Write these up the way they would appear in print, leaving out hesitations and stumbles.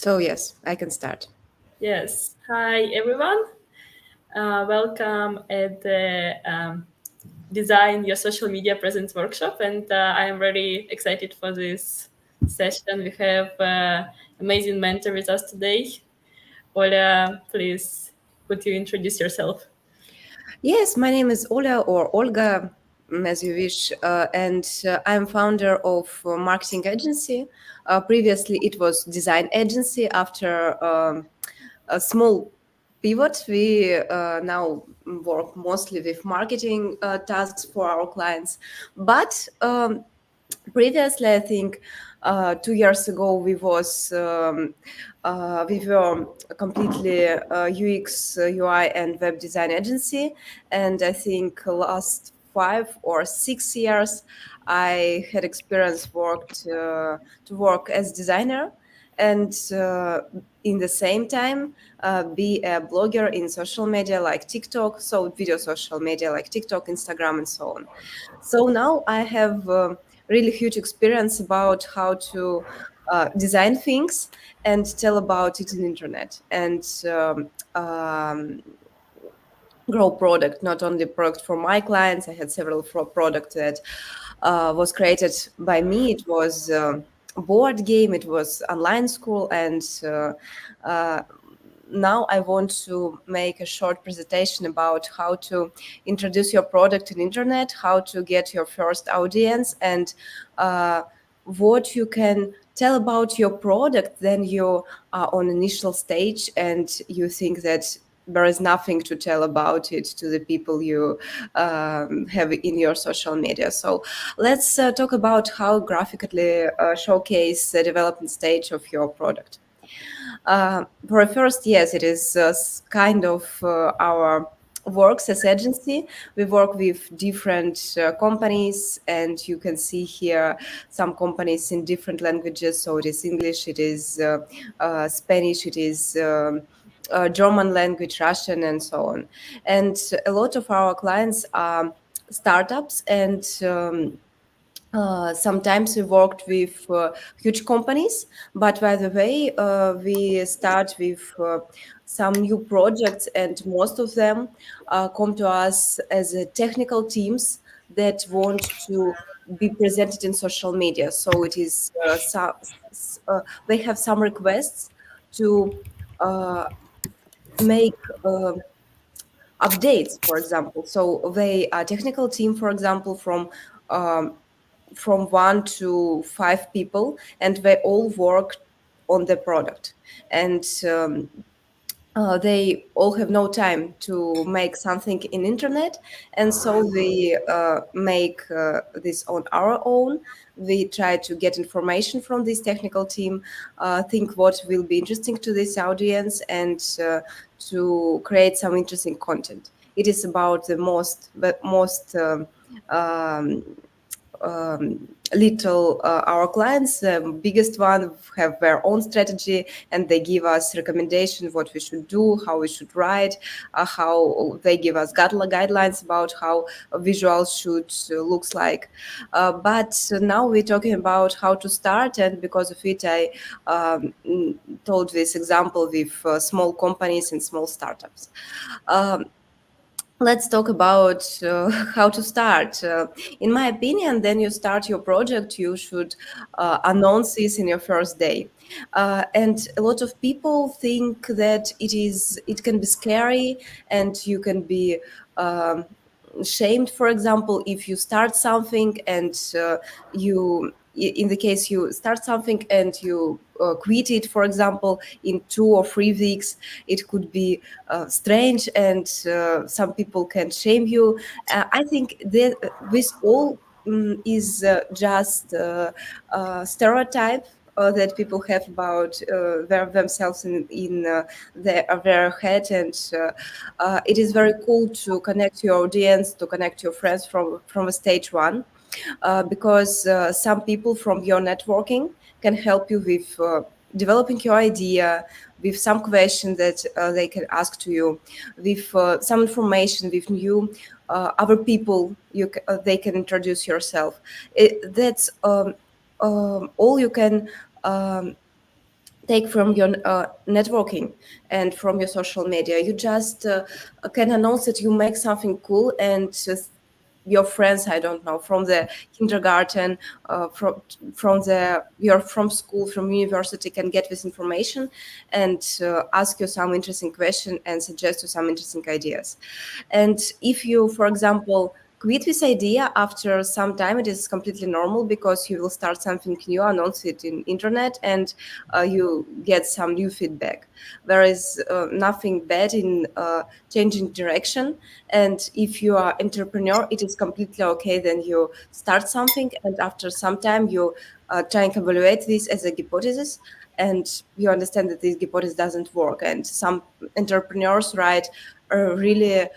So yes, I can start. Yes. Hi, everyone. Welcome at the Design Your Social Media Presence workshop. And I am very excited for this session. We have amazing mentor with us today. Ola, please, could you introduce yourself? Yes, my name is Ola or Olga, as you wish, and I'm founder of a marketing agency. Previously, it was design agency. After a small pivot, we now work mostly with marketing tasks for our clients. But previously, I think 2 years ago, we were completely UX, UI, and web design agency, and I think last 5 or 6 years, I had experience worked to work as designer, and in the same time be a blogger in social media like TikTok, so video social media like TikTok, Instagram, and so on. So now I have really huge experience about how to design things and tell about it in internet and grow product, not only product for my clients. I had several product that was created by me. It was a board game, it was online school, and uh, now I want to make a short presentation about how to introduce your product in internet, how to get your first audience, and what you can tell about your product. Then you are on initial stage and you think that there is nothing to tell about it to the people you have in your social media. So let's talk about how graphically showcase the development stage of your product. For first, yes, it is kind of our works as agency. We work with different companies, and you can see here some companies in different languages. So it is English, it is Spanish, it is German language, Russian, and so on. And a lot of our clients are startups, and sometimes we worked with huge companies, but by the way, we start with some new projects, and most of them come to us as technical teams that want to be presented in social media. So it is they have some requests to uh, make updates, for example. So they are technical team, for example, um, from 1 to 5 people, and they all work on the product. And they all have no time to make something in internet, and so we make this on our own. We try to get information from this technical team, think what will be interesting to this audience, and to create some interesting content. It is about the most um, little our clients, the biggest one, have their own strategy, and they give us recommendations what we should do, how we should write, how they give us guidelines about how a visual should looks like. But now we're talking about how to start, and because of it I told this example with small companies and small startups. um, let's talk about how to start. In my opinion, then you start your project, you should announce this in your first day. And a lot of people think that it can be scary, and you can be shamed, for example, if you start something and in the case you start something and you quit it, for example, in 2 or 3 weeks. It could be strange, and some people can shame you. I think that this all is just stereotype that people have about themselves in their head, and it is very cool to connect your audience, to connect your friends from a stage one, because some people from your networking can help you with developing your idea, with some question that they can ask to you, with some information, with new other people they can introduce yourself. That's all you can um, take from your networking and from your social media. You just can announce that you make something cool, and just your friends, I don't know, from the kindergarten, from the you're from school, from university, can get this information and ask you some interesting question and suggest you some interesting ideas. And if you, for example, quit this idea after some time, it is completely normal, because you will start something new, announce it in internet, and you get some new feedback. There is nothing bad in changing direction. And if you are entrepreneur, it is completely okay. Then you start something, and after some time you try and evaluate this as a hypothesis, and you understand that this hypothesis doesn't work. And some entrepreneurs write really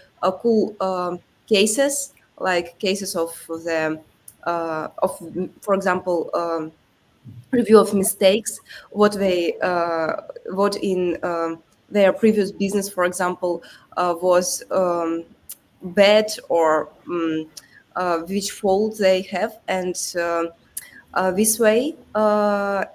cool cases, like cases of the for example, review of mistakes, what in their previous business, for example, was bad, or which fault they have. And this way,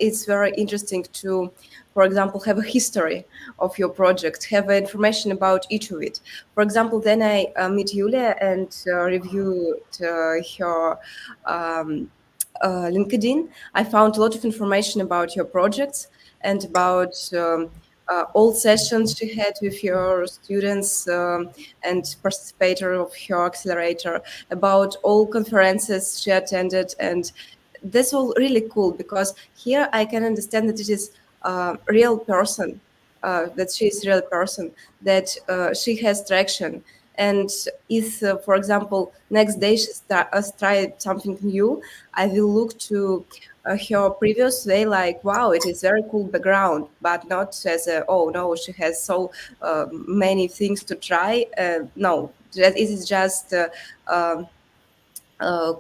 it's very interesting to, for example, have a history of your project, have information about each of it. For example, then I meet Yulia and reviewed her um, LinkedIn. I found a lot of information about your projects and about all sessions she had with your students, and participator of her accelerator, about all conferences she attended. And that's all really cool, because here I can understand that it is a real person, that she is a real person, that she has traction. And if, for example, next day she tried something new, I will look to her previous way like, wow, it is very cool background, but not as a, oh no, she has so many things to try. No, that it is just um,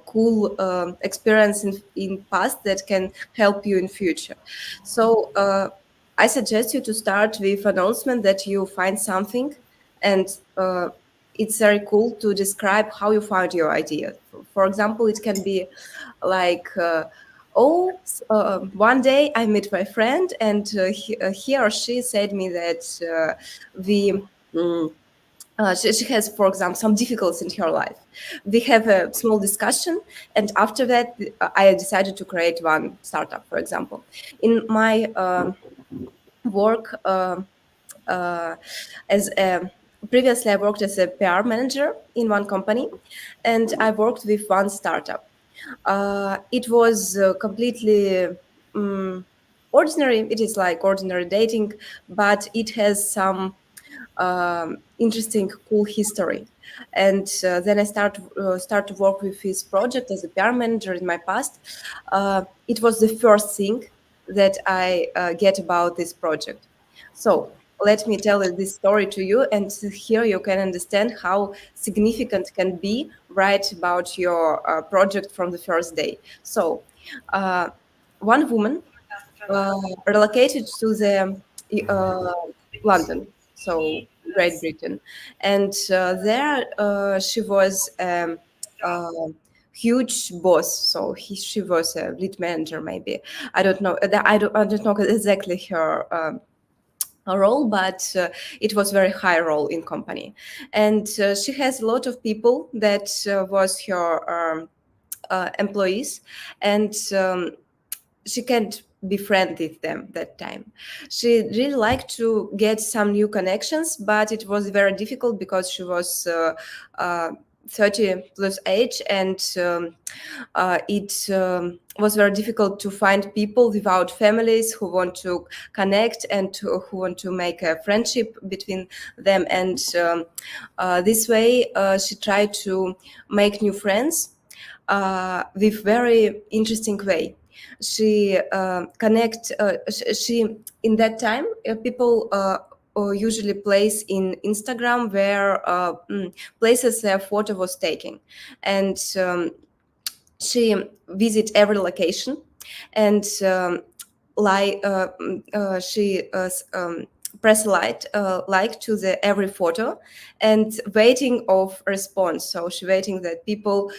cool experience in past that can help you in future. So I suggest you to start with announcement that you find something, and it's very cool to describe how you found your idea. For example, it can be like, one day I met my friend, and he or she said me that we mm, she has, for example, some difficulties in her life. We have a small discussion, and after that, I decided to create one startup, for example. In my work, uh, as a, previously, I worked as a PR manager in one company, and I worked with one startup. It was completely ordinary. It is like ordinary dating, but it has some interesting, cool history. And then I start to work with his project as a PR manager in my past. It was the first thing that I get about this project. So let me tell this story to you, and here you can understand how significant can be right about your project from the first day. So uh, one woman uh, relocated to the uh, London, so Great Britain, and there she was uh, huge boss. So she was a lead manager, maybe. I don't know. I don't know exactly her role, but it was very high role in company, and she has a lot of people that was her employees, and she can't be friends with them that time. She really liked to get some new connections, but it was very difficult because she was uh, 30 plus age, and it was very difficult to find people without families who want to connect and who want to make a friendship between them. And this way, she tried to make new friends with very interesting way. She connect. She in that time, people usually place in Instagram where places their photo was taken, and she visit every location, and she press like to the every photo and waiting of response. So she waiting that people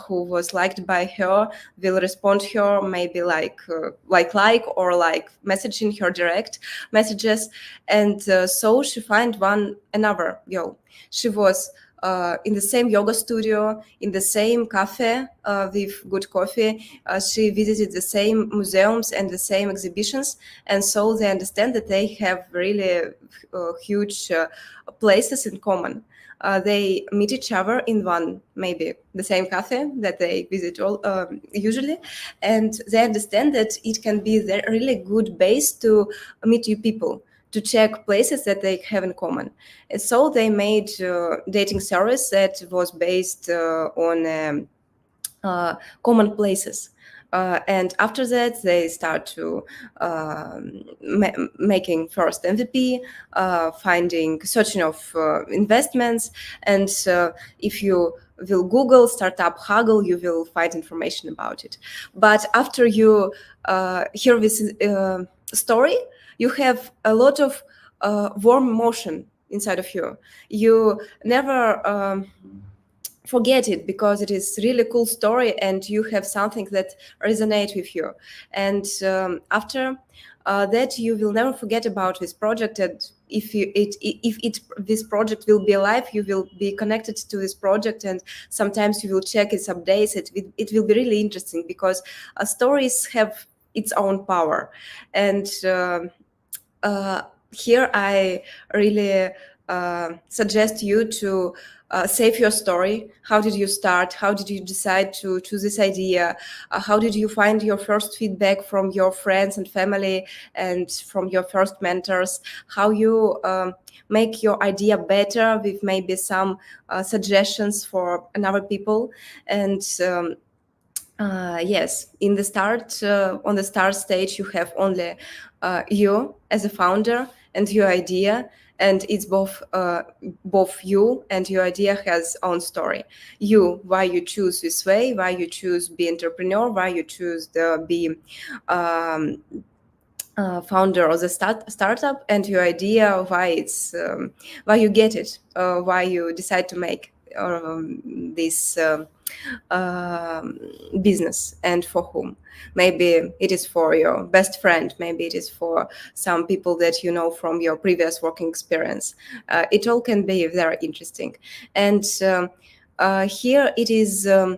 who was liked by her will respond her, maybe like or like messaging her direct messages. And so she find one another girl. She was in the same yoga studio, in the same cafe with good coffee. She visited the same museums and the same exhibitions, and so they understand that they have really huge places in common. They meet each other in one, maybe the same cafe that they visit all usually, and they understand that it can be the really good base to meet new people, to check places that they have in common. And so they made dating service that was based on common places. And after that, they start to making first MVP, searching of investments, and if you will Google startup Huggle, you will find information about it. But after you hear this story, you have a lot of warm emotion inside of you. You never forget it because it is really cool story and you have something that resonate with you. And after that, you will never forget about this project. And if this project will be alive, you will be connected to this project, and sometimes you will check its updates. It will be really interesting because stories have its own power. And uh, here I really suggest you to save your story. How did you start? How did you decide to choose this idea? How did you find your first feedback from your friends and family and from your first mentors? How you make your idea better with maybe some suggestions for another people? And yes, in the start, on the start stage, you have only you as a founder and your idea, and it's both you and your idea has own story. You, why you choose this way, why you choose be entrepreneur, why you choose the be um, founder of the startup, and your idea why it's why you get it, why you decide to make this um, business, and for whom. Maybe it is for your best friend, maybe it is for some people that you know from your previous working experience. It all can be very interesting. And here it is um,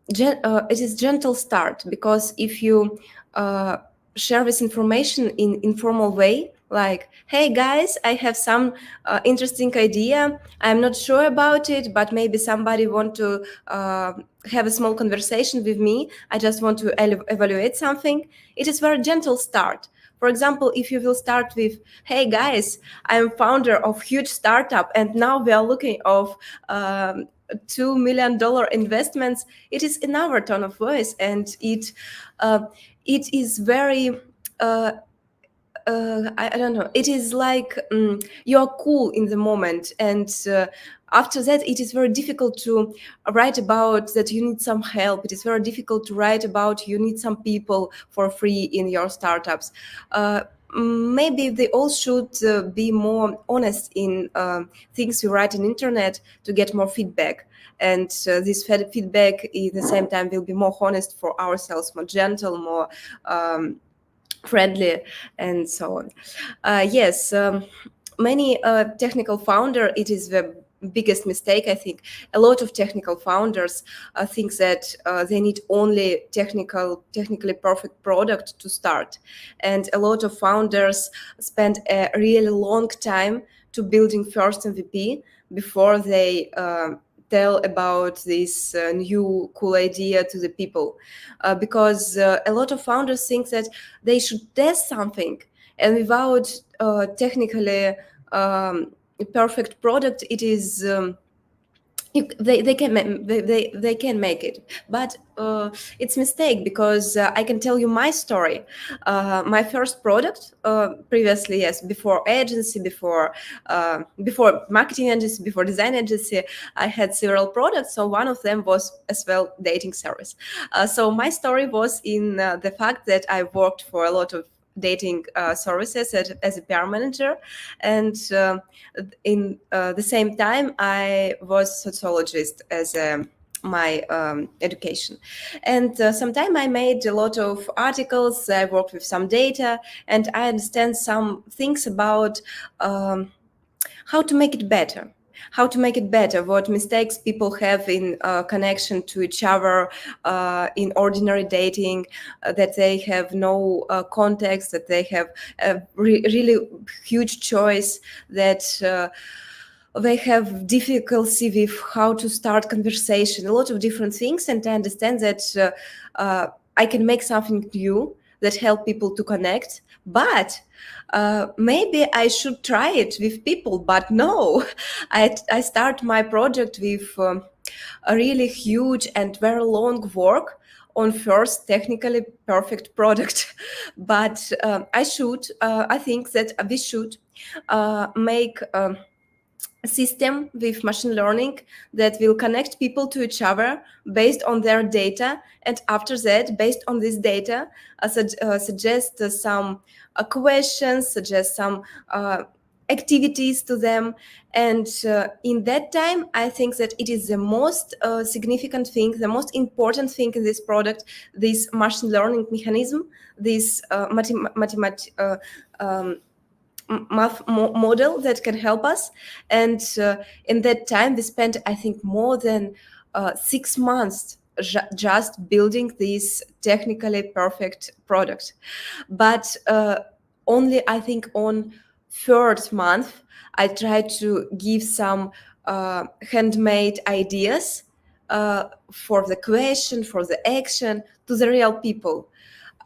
it is gentle start, because if you uh, share this information in informal way, like, hey guys, I have some interesting idea, I'm not sure about it, but maybe somebody want to have a small conversation with me, I just want to evaluate something. It is very gentle start. For example, if you will start with, hey guys, I'm founder of huge startup and now we are looking of $2 million investments, it is another tone of voice, and uh, it is very I don't know. It is like you're cool in the moment, and after that, it is very difficult to write about that you need some help. It is very difficult to write about you need some people for free in your startups. Maybe they all should be more honest in things we write on internet to get more feedback. And this feedback, at the same time, will be more honest for ourselves, more gentle, more. Friendly, and so on. Yes, many technical founder, it is the biggest mistake, I think. A lot of technical founders think that they need only technically perfect product to start, and a lot of founders spend a really long time to building first MVP before they tell about this new cool idea to the people, because a lot of founders think that they should test something, and without technically perfect product, it is they can they can make it. But it's mistake, because I can tell you my story. My first product, previously, yes, before agency, before marketing agency, before design agency, I had several products. So one of them was as well dating service. So my story was in the fact that I worked for a lot of dating services as a PR manager, and in the same time I was sociologist as my education. And sometime I made a lot of articles, I worked with some data, and I understand some things about how to make it better, what mistakes people have in connection to each other in ordinary dating, that they have no context, that they have a really huge choice, that they have difficulty with how to start conversation, a lot of different things. And I understand that I can make something new that help people to connect, but maybe I should try it with people. But no, I start my project with a really huge and very long work on first technically perfect product. But I think that we should make a system with machine learning that will connect people to each other based on their data, and after that, based on this data, suggest some questions, suggest some activities to them. And in that time, I think that it is the most significant thing, the most important thing in this product, this machine learning mechanism, this math model that can help us. And in that time we spent, I think, more than 6 months just building this technically perfect product. But only, I think, on third month I tried to give some handmade ideas for the question, for the action, to the real people.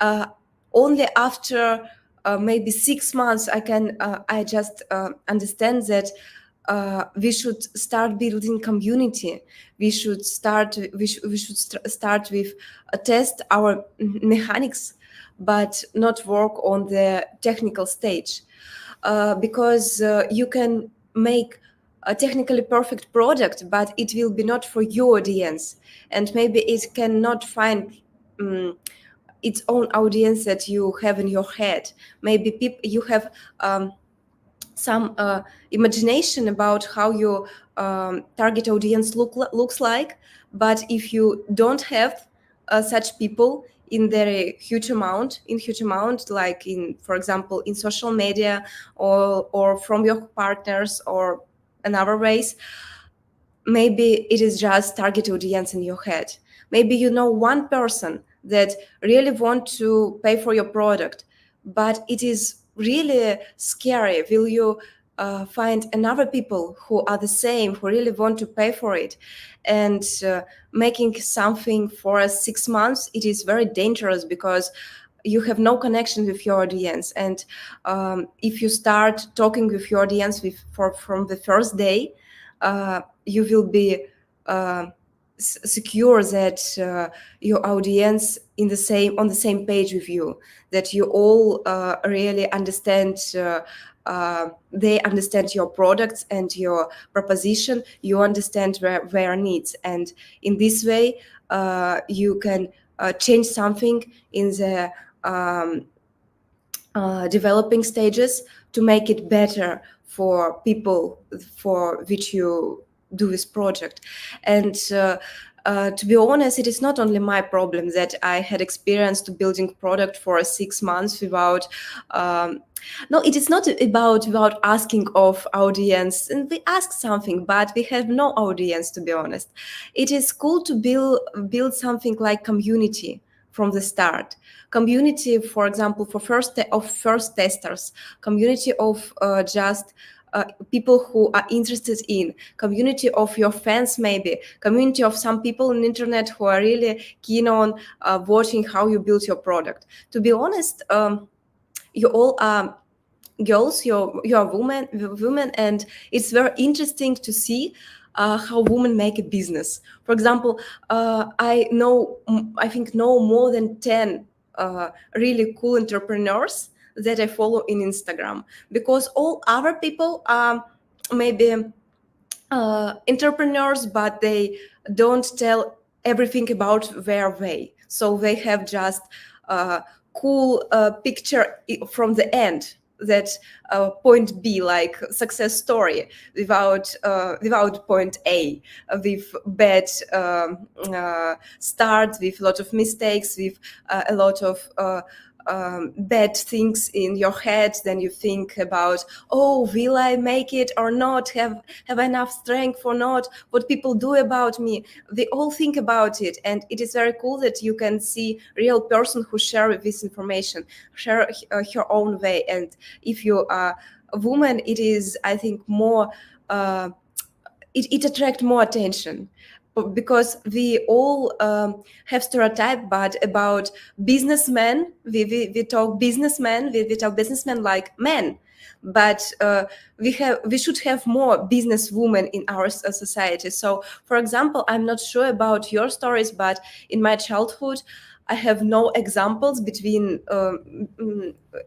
uh, Only after maybe 6 months I just understand that we should start building community. We should start with test our mechanics, but not work on the technical stage, because you can make a technically perfect product, but it will be not for your audience, and maybe it cannot find its own audience that you have in your head. Maybe you have some imagination about how your target audience looks like, but if you don't have such people in their huge amount, like in, for example, in social media, or from your partners or another ways, maybe it is just target audience in your head. Maybe you know one person that really want to pay for your product, but it is really scary. Will you find another people who are the same, who really want to pay for it? And making something for 6 months, it is very dangerous, because you have no connection with your audience. And if you start talking with your audience from the first day, you will be secure that your audience on the same page with you, that you all really understand, they understand your products and your proposition, you understand their needs. And in this way you can change something in the developing stages, to make it better for people for which you do this project. And to be honest, it is not only my problem that I had experience to building product for 6 months without no, it is not about without asking of audience, and we ask something but we have no audience, to be honest. It is cool to build something like community from the start. Community, for example, for first testers, community of just people who are interested in, community of your fans, maybe community of some people on the internet who are really keen on watching how you build your product. To be honest, you all are girls, you're women, and it's very interesting to see how women make a business. For example, I think know more than 10 really cool entrepreneurs that I follow in Instagram, because all other people are maybe entrepreneurs, but they don't tell everything about their way. So they have just cool picture from the end, that point B, like success story, without point A, with bad start, with a lot of mistakes, with a lot of bad things in your head. Then you think about, oh, will I make it or not? Have I enough strength or not? What people do about me? They all think about it, and it is very cool that you can see real person who share this information, share her own way. And if you are a woman, it is, I think, more it attracts more attention, because we all have stereotype, but about businessmen, we talk businessmen, we talk businessmen like men. But we should have more business women in our society. So, for example, I'm not sure about your stories, but in my childhood, I have no examples between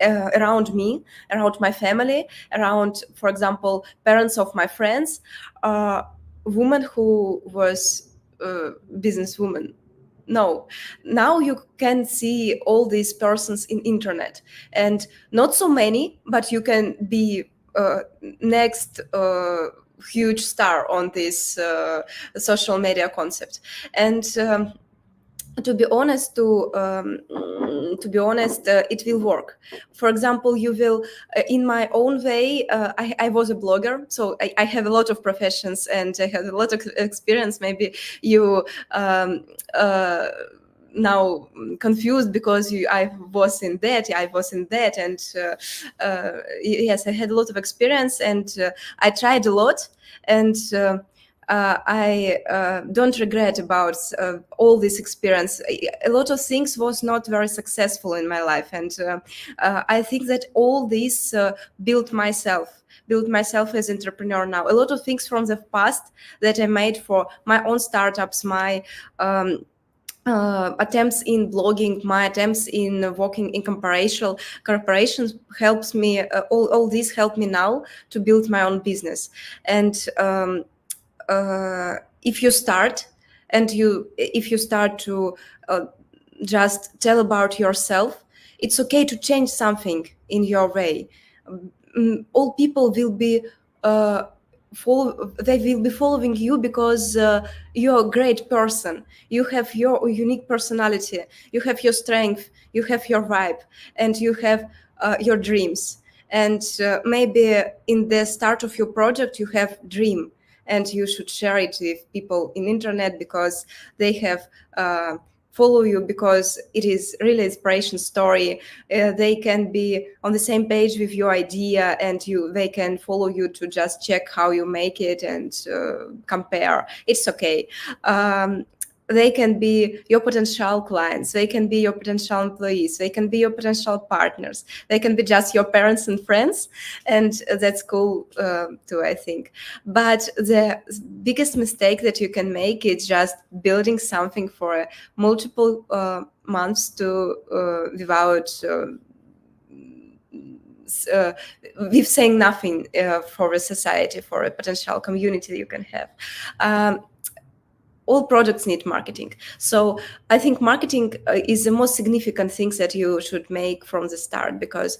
around me, around my family, around, for example, parents of my friends, woman who was a businesswoman. No, now you can see all these persons in internet, and not so many, but you can be next huge star on this social media concept. And to be honest, it will work. For example, you will, in my own way, I was a blogger, so I have a lot of professions and I have a lot of experience. Maybe you uh, now confused because I was in that, and yes, I had a lot of experience, and I tried a lot, and I don't regret about all this experience. A lot of things was not very successful in my life, and I think that all this built myself as entrepreneur now. A lot of things from the past that I made for my own startups, my attempts in blogging, my attempts in working in corporations helps me. All this helped me now to build my own business. And if you start, if you start to just tell about yourself, it's okay to change something in your way. All people will be they will be following you because you're a great person. You have your unique personality, you have your strength, you have your vibe, and you have your dreams. And maybe in the start of your project you have dream, and you should share it with people in internet, because they have follow you because it is really inspiration story. They can be on the same page with your idea, and they can follow you to just check how you make it and compare. It's okay. They can be your potential clients, they can be your potential employees, they can be your potential partners, they can be just your parents and friends, and that's cool too, I think. But the biggest mistake that you can make is just building something for multiple months to without uh, with saying nothing for a society, for a potential community you can have. All products need marketing. So I think marketing is the most significant things that you should make from the start, because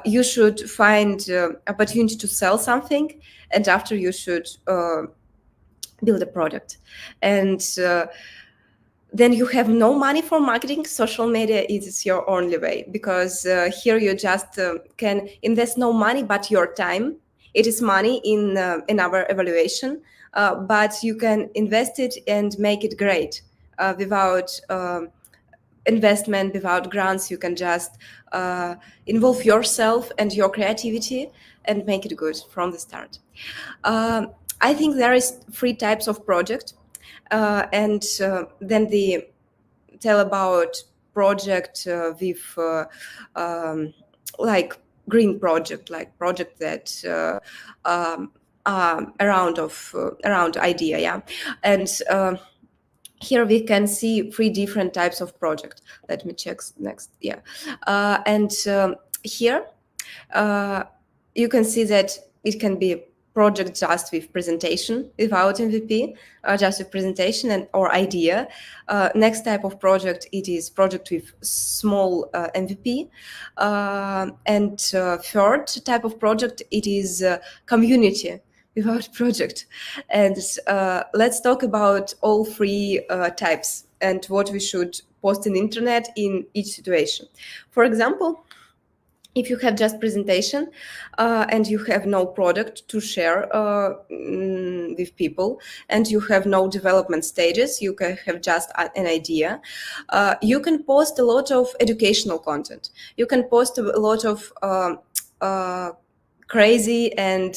you should find opportunity to sell something, and after you should build a product. And then you have no money for marketing, social media is your only way, because here you just can invest no money but your time. It is money in our evaluation, but you can invest it and make it great without investment, without grants. You can just involve yourself and your creativity and make it good from the start. I think there is 3 types of project, and then the tell about project with like green project, like project that around idea, yeah. And here we can see 3 different types of project. Let me check next, yeah. And here you can see that it can be project just with presentation without MVP, just with presentation and or idea. Next type of project, it is project with small MVP. And third type of project, it is community without project. And let's talk about all three types and what we should post in internet in each situation. For example, if you have just presentation and you have no product to share with people, and you have no development stages, you can have just an idea, you can post a lot of educational content. You can post a lot of uh, crazy and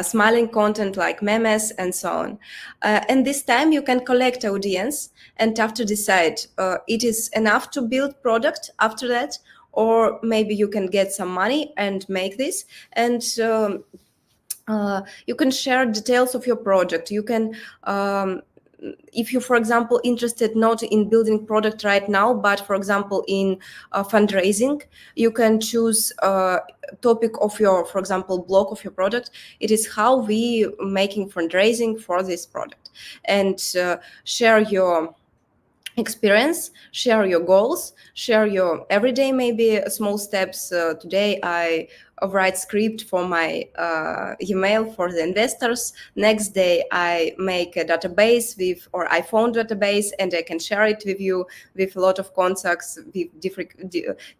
smiling content like memes and so on. And this time you can collect audience and after decide it is enough to build product after that, or maybe you can get some money and make this. And you can share details of your project. You can if you, for example, interested not in building product right now, but for example in fundraising, you can choose a topic of your, for example, blog of your product. It is how we making fundraising for this product, and share your experience, share your goals, share your everyday maybe small steps. Today I write script for my email for the investors. Next day I make a database with, or I found database and I can share it with you with a lot of contacts with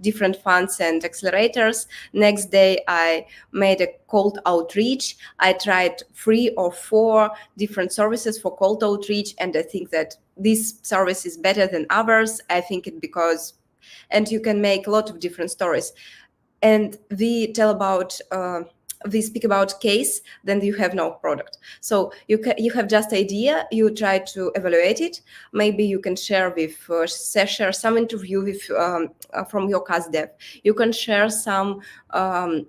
different funds and accelerators. Next day I made a cold outreach. I tried 3 or 4 different services for cold outreach, and I think that this service is better than others. I think it because, and you can make a lot of different stories. And we tell about we speak about case, then you have no product. So you have just idea, you try to evaluate it. Maybe you can share with share some interview with from your cast dev. You can share some uh,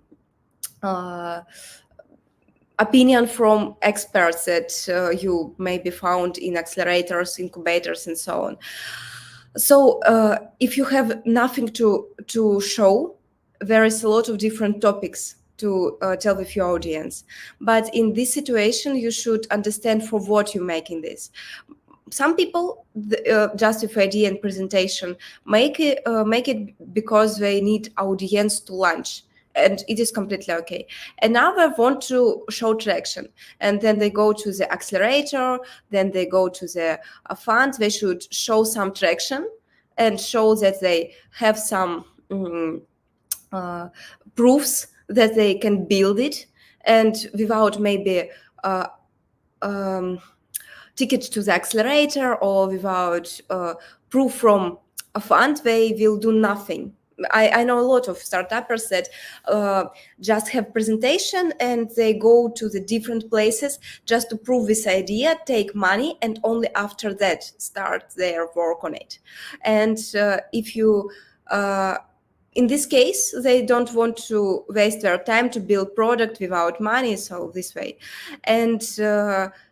opinion from experts that you maybe found in accelerators, incubators, and so on. So if you have nothing to show, there is a lot of different topics to tell with your audience. But in this situation, you should understand for what you're making this. Some people just with idea and presentation make it because they need audience to launch, and it is completely okay. Another want to show traction, and then they go to the accelerator, then they go to the fund. They should show some traction and show that they have some proofs that they can build it, and without maybe ticket to the accelerator or without proof from a fund, they will do nothing. I know a lot of startuppers that just have presentation and they go to the different places just to prove this idea, take money, and only after that start their work on it. And if you in this case, they don't want to waste their time to build product without money, so this way. And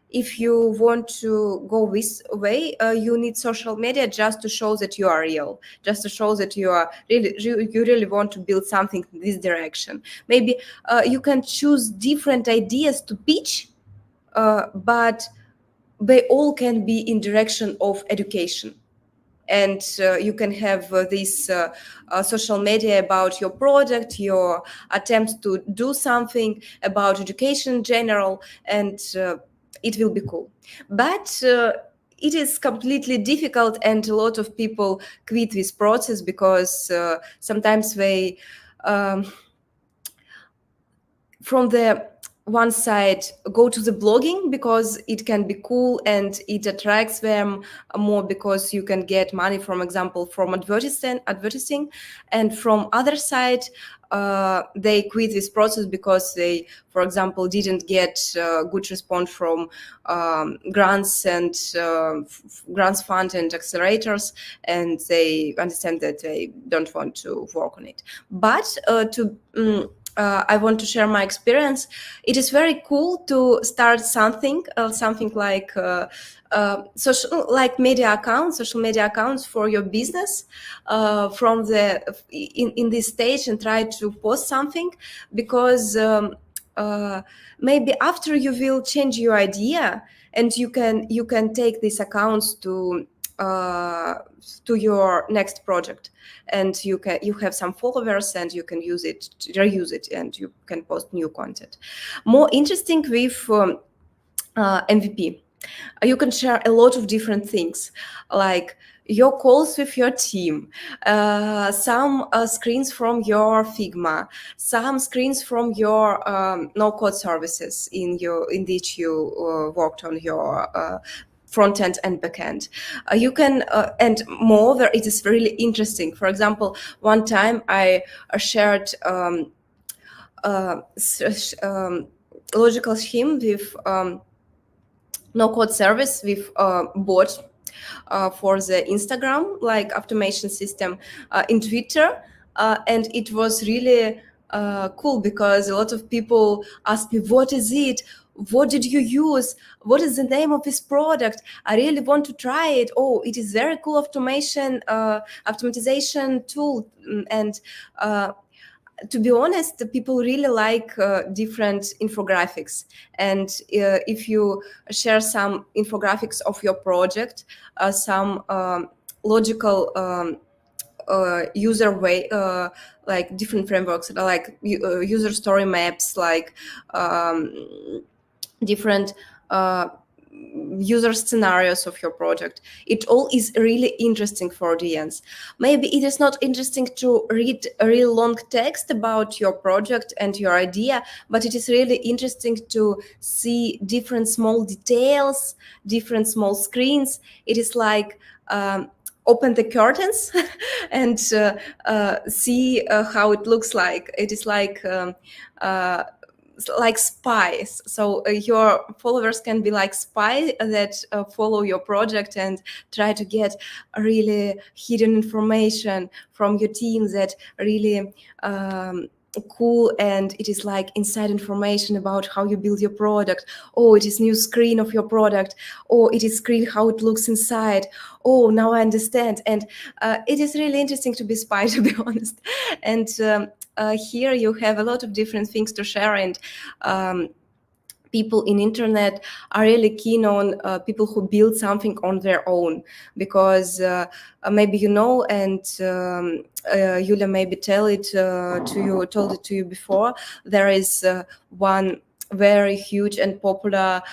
if you want to go this way, you need social media just to show that you are real, just to show that you are you really want to build something in this direction. Maybe you can choose different ideas to pitch, but they all can be in direction of education. And you can have this social media about your product, your attempts to do something about education in general, and it will be cool. But it is completely difficult, and a lot of people quit this process because sometimes they from the one side go to the blogging because it can be cool and it attracts them more because you can get money, from example, from advertising. And from other side, they quit this process because they, for example, didn't get good response from grants and grants fund and accelerators, and they understand that they don't want to work on it. But I want to share my experience. It is very cool to start something like social, like media accounts, social media accounts for your business from the in this stage, and try to post something, because maybe after you will change your idea, and you can take these accounts uh, to your next project, and you have some followers, and you can use it, reuse it, and you can post new content. More interesting with MVP. You can share a lot of different things, like your calls with your team, some screens from your Figma, some screens from your no-code services in which you worked on your front end and back end. You can and moreover, it is really interesting. For example, one time I shared logical scheme with no code service with bot for the Instagram like automation system in Twitter, and it was really cool because a lot of people asked me, what is it, what did you use, what is the name of this product, I really want to try it, oh, it is very cool automation automatization tool. And to be honest, the people really like different infographics. And if you share some infographics of your project, some logical user way, like different frameworks, like user story maps, like different user scenarios of your project. It all is really interesting for audience. Maybe it is not interesting to read a really long text about your project and your idea, but it is really interesting to see different small details, different small screens. It is like open the curtains and see how it looks like. It is like spies. So your followers can be like spies that follow your project and try to get really hidden information from your team that really cool, and it is like inside information about how you build your product. Oh, it is new screen of your product. Oh, it is screen how it looks inside. Oh, now I understand. And it is really interesting to be spy, to be honest. And here you have a lot of different things to share, and people in internet are really keen on people who build something on their own, because maybe you know, and Yulia maybe told it to you before. There is one very huge and popular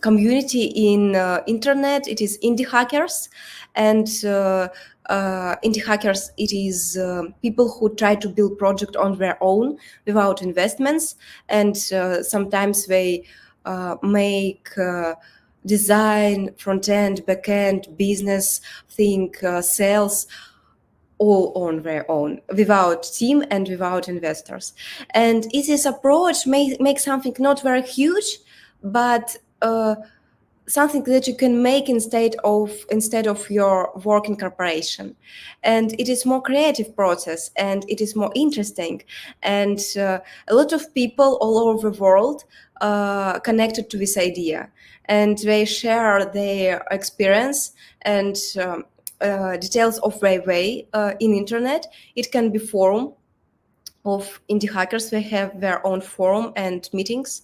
community in internet. It is indie hackers, and indie hackers, it is people who try to build project on their own without investments, and sometimes they make design, front end, back end, business thing, sales, all on their own, without team and without investors. And it is approach may make something not very huge, but something that you can make instead of your working corporation. And it is more creative process, and it is more interesting, and a lot of people all over the world connected to this idea, and they share their experience and details of their way in internet. It can be forum of indie hackers. They have their own forum and meetings,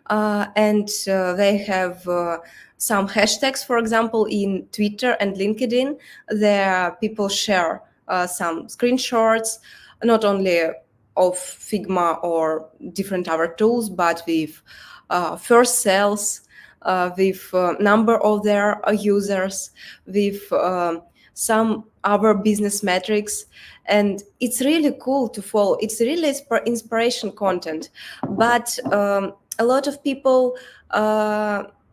and they have some hashtags. For example, in Twitter and LinkedIn, there people share some screenshots, not only of Figma or different other tools, but with first sales, with number of their users, with some other business metrics. And it's really cool to follow. It's really inspiration content, but a lot of people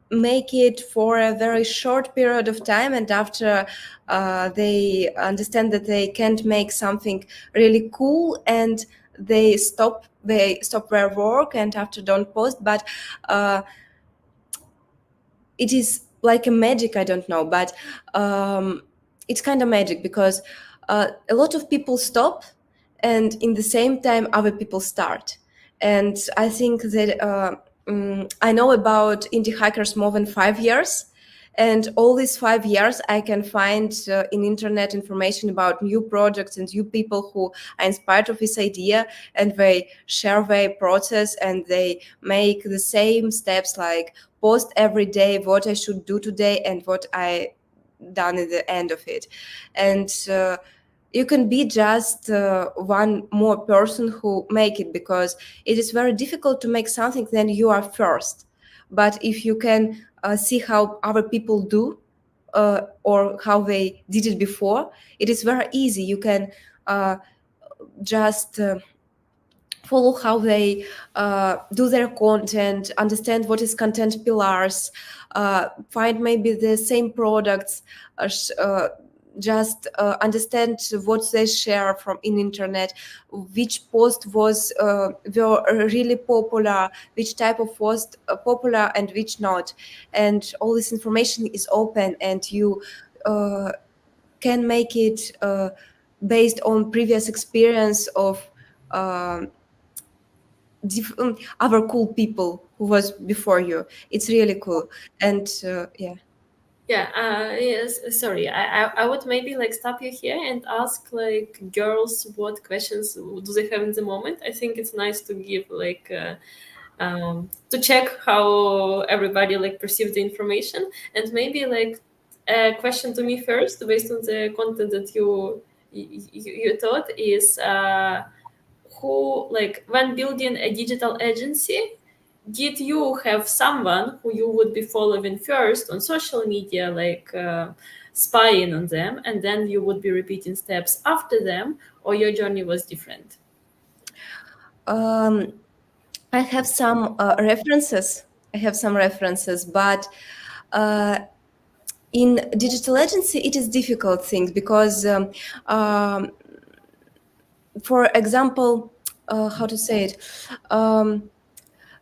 make it for a very short period of time, and after they understand that they can't make something really cool, and they stop their work, and after don't post. But it is like a magic, I don't know, but it's kind of magic, because a lot of people stop, and in the same time other people start. And I think that I know about indie hackers more than 5 years, And all these 5 years I can find in internet information about new projects and new people who are inspired of this idea, and they share their process and they make the same steps, like post every day what I should do today and what I done at the end of it. And you can be just one more person who make it, because it is very difficult to make something then you are first. But if you can see how other people do, or how they did it before, it is very easy. You can just follow how they do their content, understand what is content pillars, find maybe the same products, just understand what they share from in internet, which post was were really popular, which type of post popular and which not. And all this information is open, and you uh, can make it based on previous experience of um, other cool people who was before you. It's really cool. And yeah. Yeah, yes, sorry. I would maybe like stop you here and ask like girls what questions do they have in the moment. I think it's nice to give like to check how everybody like perceives the information, and maybe like a question to me first based on the content that you thought is who, like, when building a digital agency, did you have someone who you would be following first on social media, like spying on them, and then you would be repeating steps after them, or your journey was different? um, I have some references. I have some references, but uh, in digital agency it is difficult thing, because um, for example, how to say it,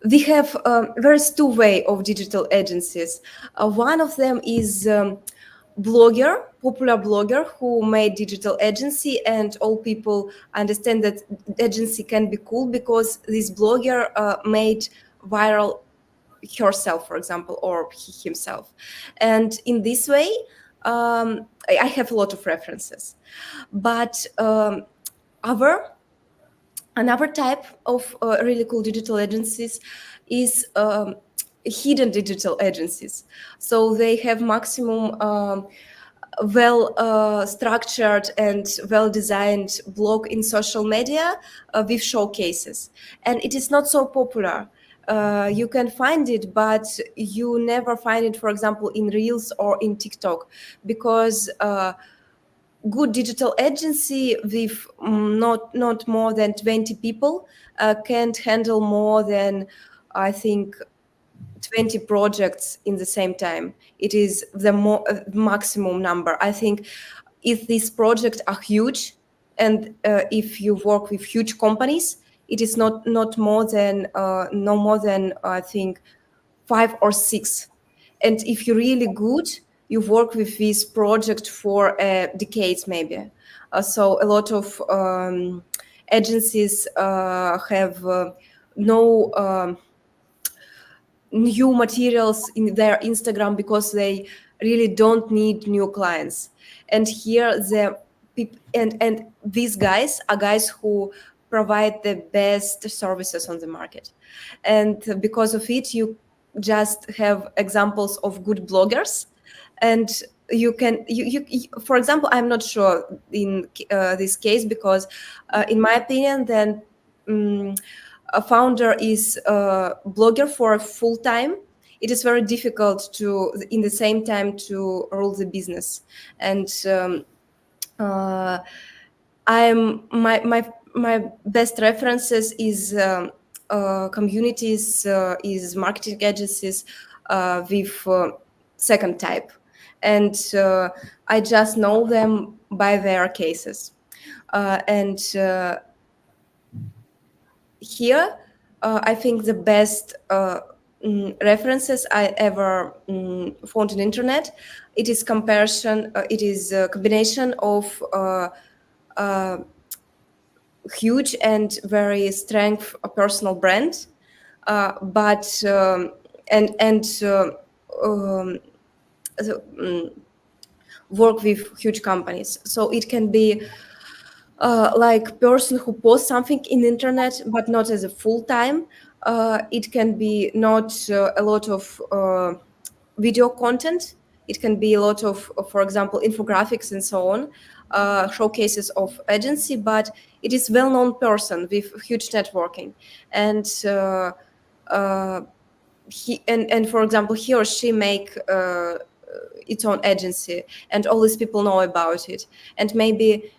we have there's two way of digital agencies. One of them is blogger, popular blogger who made digital agency, and all people understand that agency can be cool because this blogger made viral herself, for example, or himself. And in this way, I have a lot of references. But other another type of really cool digital agencies is hidden digital agencies. So they have maximum well structured and well designed blog in social media with showcases, and it is not so popular. You can find it, but you never find it, for example, in Reels or in TikTok, because good digital agency with not more than 20 people can't handle more than, I think, 20 projects in the same time. It is the maximum number, I think. If these projects are huge, and if you work with huge companies, it is not more than no more than, I think, 5 or 6. And if you're really good, you work with this project for decades maybe. So a lot of agencies have no new materials in their Instagram because they really don't need new clients. And here the and these guys are guys who provide the best services on the market. And because of it, you just have examples of good bloggers. And you can for example, I'm not sure in this case, because in my opinion, then a founder is a blogger for full time, it is very difficult to in the same time to rule the business. And uh, I'm my best references is communities, is marketing agencies with second type, and I just know them by their cases. And here, I think the best references I ever found on internet, it is comparison. It is a combination of uh, huge and very strength personal brand, but and um, so, work with huge companies. So it can be like person who posts something in internet but not as a full time. It can be not a lot of video content. It can be a lot of, for example, infographics and so on, showcases of agency, but it is well-known person with huge networking. And uh, and for example, he or she make its own agency, and all these people know about it. And maybe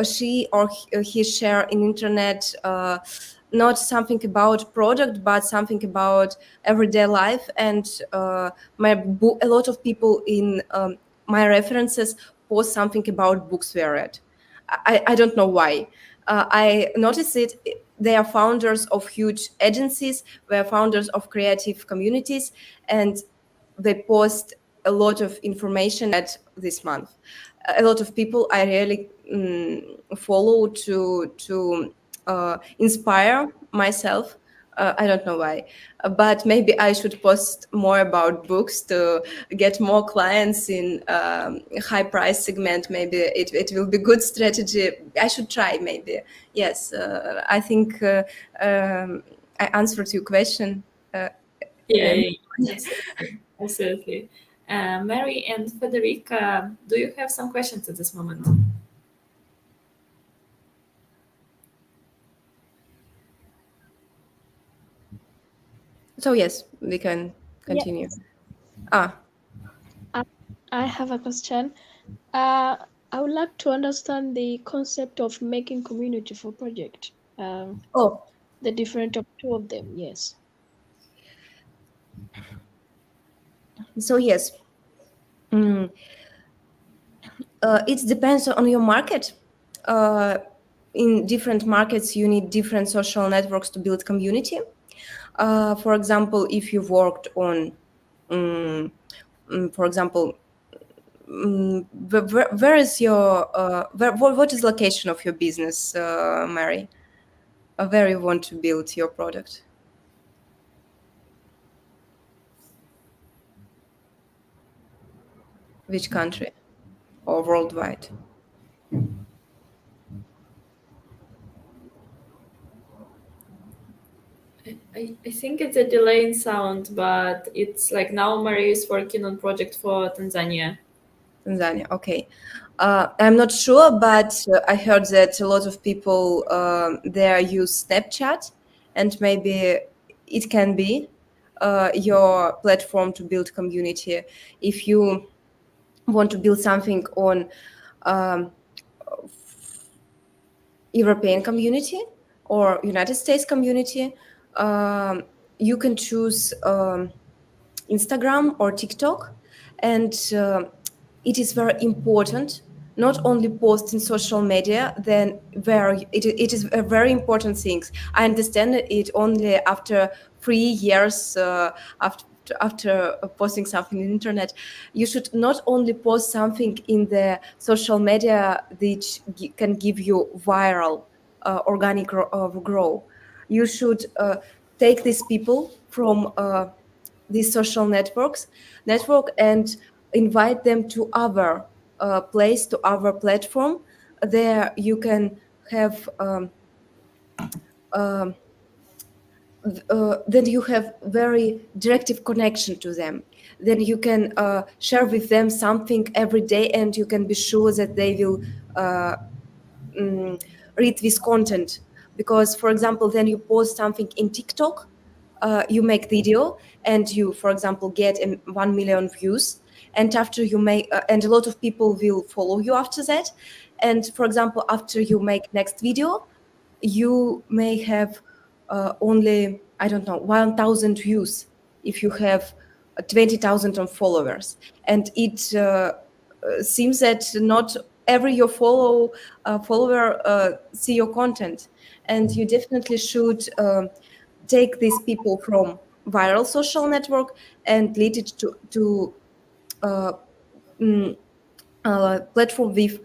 she or he share in internet not something about product but something about everyday life. And a lot of people in my references post something about books they read. I don't know why. I noticed it. They are founders of huge agencies. They are founders of creative communities, and they post a lot of information at this month. A lot of people I really follow to inspire myself. I don't know why, but maybe I should post more about books to get more clients in high price segment. Maybe it will be good strategy. I should try maybe. Yes, I think I answered your question. Uh, Yeah, um, yeah, yeah, absolutely. Absolutely. Mary and Federica, do you have some questions at this moment? so yes, we can Yeah, continue. Ah, I, I have a question. Uh, I would like to understand the concept of making community for project. oh, The different of two of them. Yes. so yes, mm, it depends on your market. Uh, in different markets, you need different social networks to build community. For example, if you've worked on, for example, where is your, what is location of your business, Mary? Where you want to build your product? Which country or worldwide? I think it's a delay in sound, but it's like now Mary is working on project for Tanzania. Tanzania. Okay. I'm not sure, but I heard that a lot of people there use Snapchat, and maybe it can be your platform to build community. If you want to build something on um, European community or United States community, um, you can choose Instagram or TikTok, and it is very important not only post in social media. Then where it is a very important thing. I understand it only after 3 years after posting something in the internet. You should not only post something in the social media which can give you viral organic grow. You should take these people from these social network and invite them to our place, to our platform. There you can have then you have very directive connection to them. Then you can share with them something every day, and you can be sure that they will uh, read this content. Because, for example, then you post something in TikTok, you make video, and you, for example, get 1 million views. And after you make, and a lot of people will follow you after that. And for example, after you make next video, you may have only, I don't know, 1,000 views if you have 20,000 on followers. And it seems that not every your follower see your content. And you definitely should take these people from viral social network and lead it to uh, platform with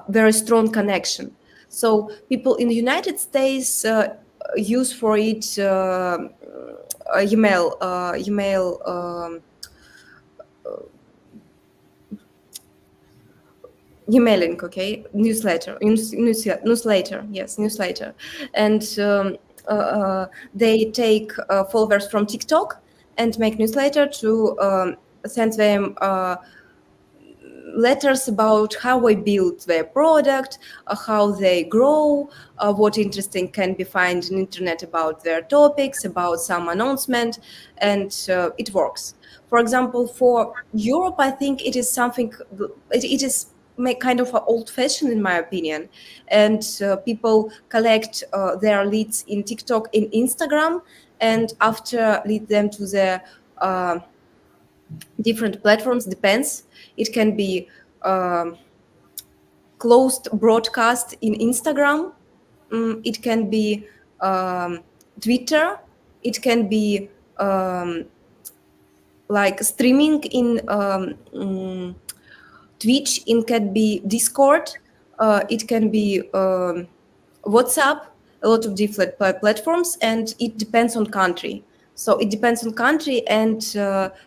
very strong connection. So people in the United States use for it email emailing, okay, newsletter, yes, newsletter, and they take followers from TikTok and make newsletter to send them letters about how they build their product, how they grow, what interesting can be found in internet about their topics, about some announcement, and it works. For example, for Europe, I think it is something. It is kind of old-fashioned, in my opinion, and people collect their leads in TikTok, in Instagram, and after lead them to the uh, different platforms. Depends. It can be um, closed broadcast in Instagram. It can be Twitter. It can be like streaming in Twitch. It can be Discord. It can be WhatsApp. A lot of different platforms, and it depends on country. So it depends on country and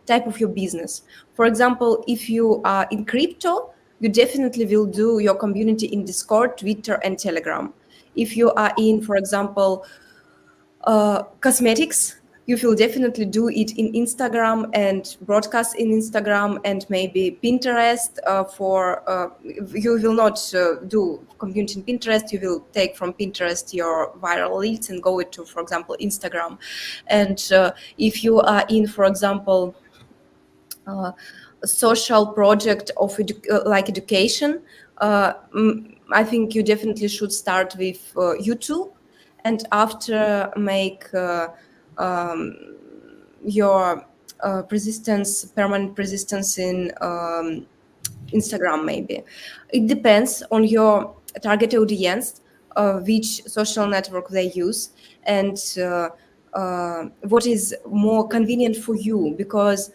type of your business. For example, if you are in crypto, you definitely will do your community in Discord, Twitter, and Telegram. If you are in, for example, cosmetics, you will definitely do it in Instagram and broadcast in Instagram and maybe Pinterest. For You will not do community in Pinterest. You will take from Pinterest your viral leads and go it to, for example, Instagram. And if you are in, for example, uh, social project of like education, I think you definitely should start with YouTube, and after make um, your permanent persistence in Instagram, maybe. It depends on your target audience, which social network they use, and what is more convenient for you, because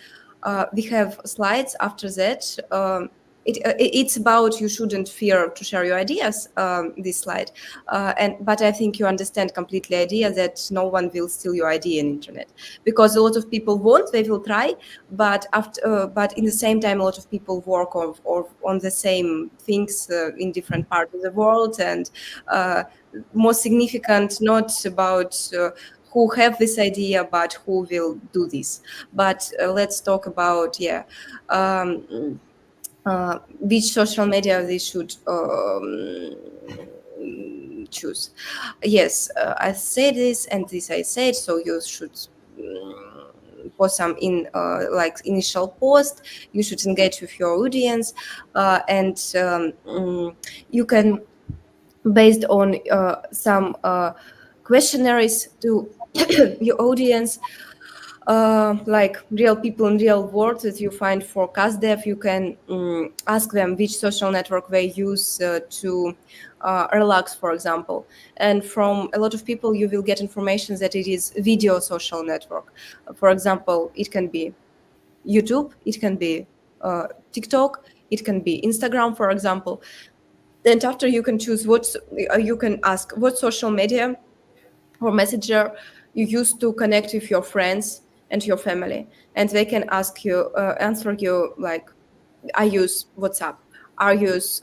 we have slides after that. It's about, you shouldn't fear to share your ideas, this slide, but I think you understand completely idea that no one will steal your idea in internet, because a lot of people want, they will try, but but in the same time a lot of people work on the same things in different parts of the world, and uh, more significant not about who have this idea, but who will do this. But let's talk about, yeah, which social media they should choose. Yes, I say this and this I said, so you should post some in like initial post. You should engage with your audience, and you can, based on some questionnaires to your audience, like real people in real world that you find for cast dev, you can ask them which social network they use to relax, for example. And from a lot of people, you will get information that it is video social network. For example, it can be YouTube, it can be TikTok, it can be Instagram, for example. And after you can choose you can ask what social media or messenger you use to connect with your friends and your family, and they can answer you like, I use WhatsApp, I use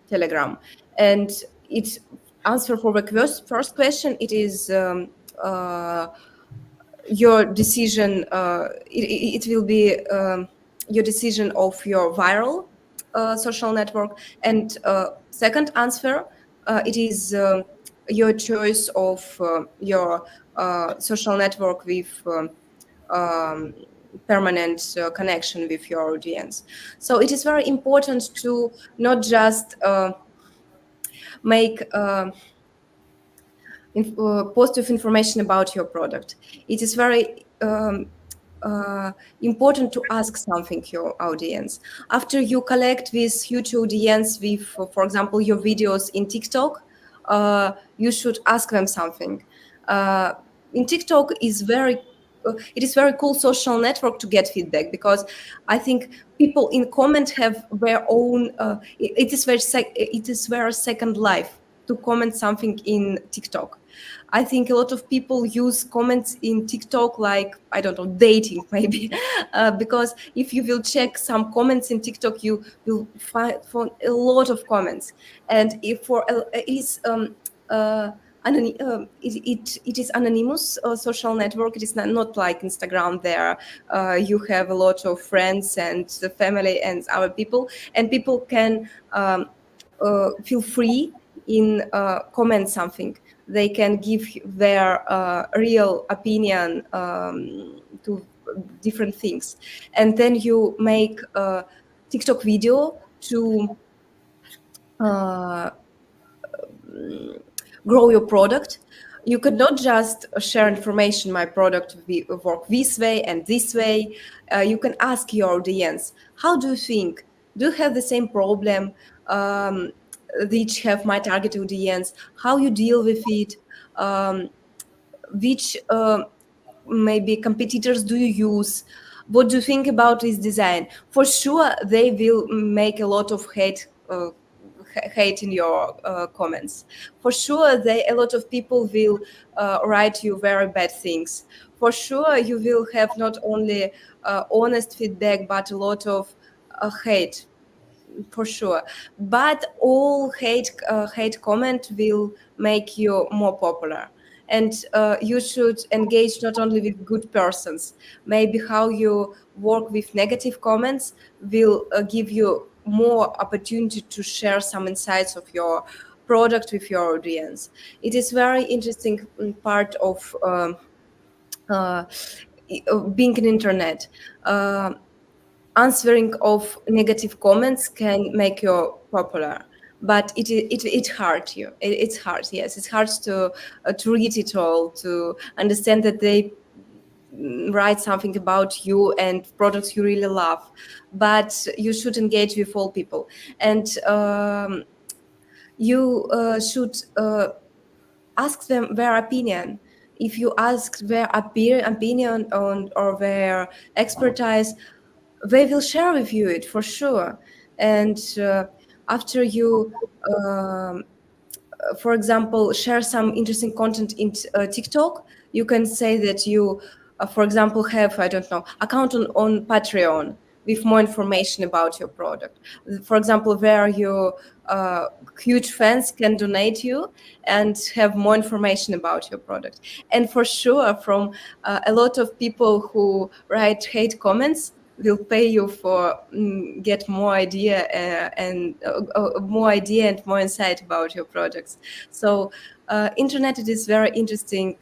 Telegram. And it's answer for the first question, it is your decision. It will be your decision of your viral social network. And second answer, it is your choice of your social network with permanent connection with your audience. So it is very important to not just make positive information about your product. It is very important to ask something your audience. After you collect this huge audience with, for example, your videos in TikTok, you should ask them something. Uh, in TikTok is very it is very cool social network to get feedback, because I think people in comment have their own. It is very it is very second life. to comment something in TikTok. I think a lot of people use comments in TikTok like, I don't know, dating maybe, because if you will check some comments in TikTok, you will find a lot of comments, and if for it is uh, it is anonymous social network. It is not like Instagram. There you have a lot of friends and the family and other people, and people can feel free in comment something. They can give their real opinion to different things, and then you make a TikTok video to uh, grow your product. You could not just share information, my product work this way and this way. You can ask your audience, how do you think? Do you have the same problem um, which have my target audience? How you deal with it? Um, which maybe competitors do you use? What do you think about this design? For sure they will make a lot of hate in your comments. For sure a lot of people will write you very bad things. For sure you will have not only honest feedback but a lot of hate, for sure. But all hate comment will make you more popular, and you should engage not only with good persons. Maybe how you work with negative comments will give you more opportunity to share some insights of your product with your audience. It is very interesting part of uh, being an internet. Uh, Answering of negative comments can make you popular, but it's hard. It's hard. Yes, it's hard to read it all, to understand that they write something about you and products you really love. But you should engage with all people, and you should ask them their opinion. If you ask their opinion on or their expertise, they will share with you it, for sure. And after you for example, share some interesting content in TikTok, you can say that you, for example, have, I don't know, account on Patreon with more information about your product. For example, where your uh, huge fans can donate you and have more information about your product. And for sure, from a lot of people who write hate comments, will pay you for get more idea and more idea and more insight about your products. So internet, it is very interesting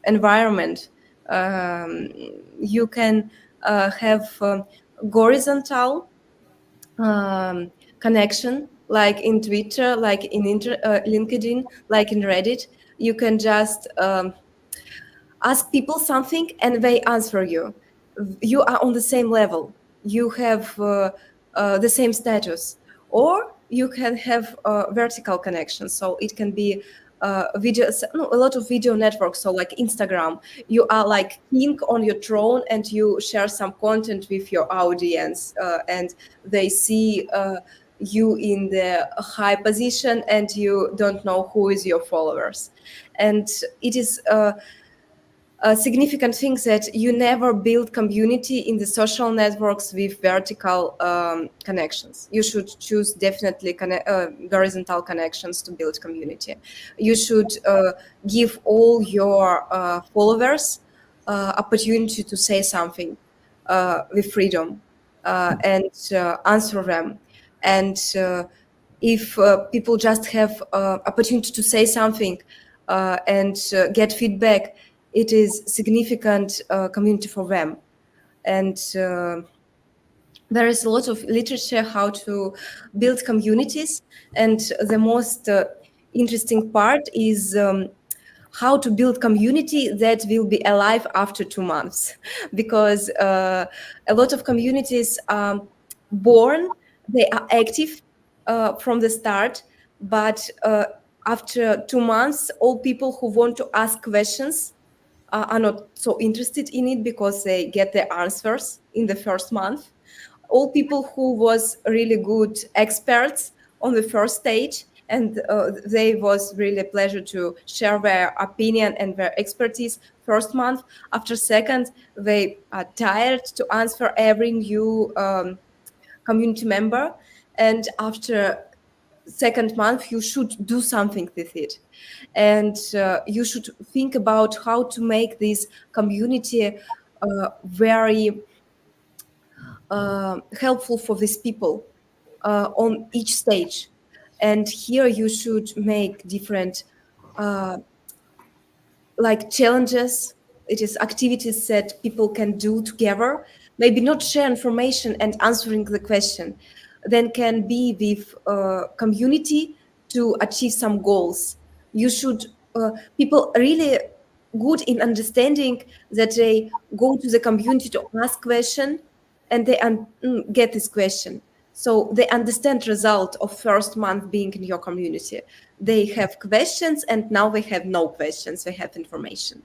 environment. um, you can have horizontal connection, like in Twitter, like in LinkedIn, like in Reddit. You can just ask people something and they answer you. You are on the same level. You have the same status. Or you can have vertical connection. So it can be video, no, a lot of video networks. So like Instagram, you are like king on your throne and you share some content with your audience, and they see you in the high position and you don't know who is your followers. And it is significant things that you never build community in the social networks with vertical connections. You should choose definitely horizontal connections to build community. You should give all your followers opportunity to say something with freedom, and answer them. And if people just have opportunity to say something and get feedback, it is significant community for them. And there is a lot of literature how to build communities, and the most interesting part is how to build community that will be alive after 2 months. Because a lot of communities are born, they are active from the start, but after 2 months all people who want to ask questions are not so interested in it because they get their answers in the first month. All people who was really good experts on the first stage, and they was really a pleasure to share their opinion and their expertise first month. After second, they are tired to answer every new community member, and after second month you should do something with it, and you should think about how to make this community very helpful for these people on each stage. And here you should make different uh, like challenges. It is activities that people can do together, maybe not share information and answering the question, then can be with community to achieve some goals. You should people really good in understanding that they go to the community to ask question, and they get this question, so they understand result of first month being in your community. They have questions, and now they have no questions, they have information.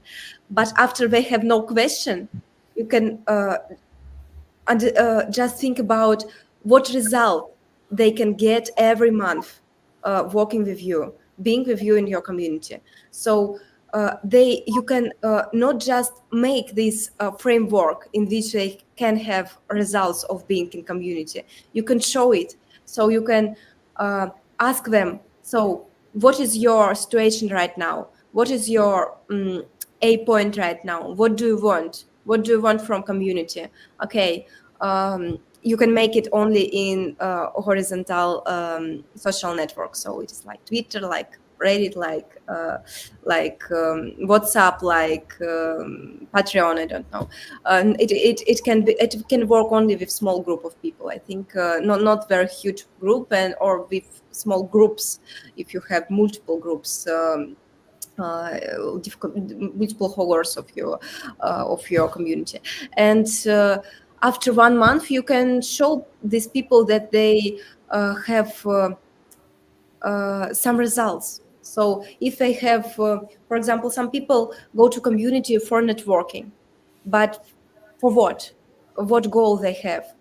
But after they have no question, you can and just think about what result they can get every month working with you, being with you in your community. So they you can not just make this framework in which they can have results of being in community, you can show it. So you can uh, ask them, so what is your situation right now, what is your a point right now, what do you want, what do you want from community? Okay, you can make it only in horizontal social networks. So it is like Twitter, like Reddit, like WhatsApp, like Patreon. I don't know. It can be, it can work only with small group of people. I think not very huge group, and or with small groups. If you have multiple groups. Uh, Multiple followers of your community, and after 1 month you can show these people that they have some results. So if they have for example, some people go to community for networking, but for what goal they have?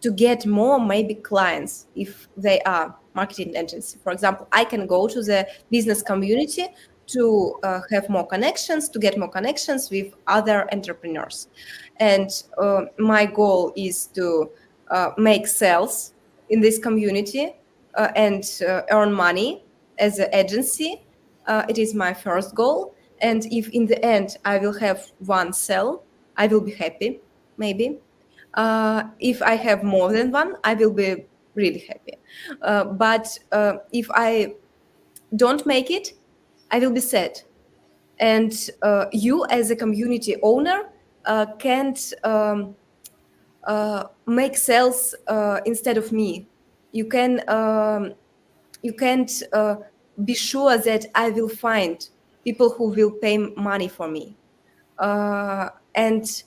To get more maybe clients. If they are marketing agency, for example, I can go to the business community to have more connections, to get more connections with other entrepreneurs. And my goal is to make sales in this community and earn money as an agency. It is my first goal, and if in the end I will have one sale, I will be happy, maybe. If I have more than one, I will be really happy. But if I don't make it, I will be sad. And you, as a community owner, can't make sales instead of me. You can you can't be sure that I will find people who will pay money for me. And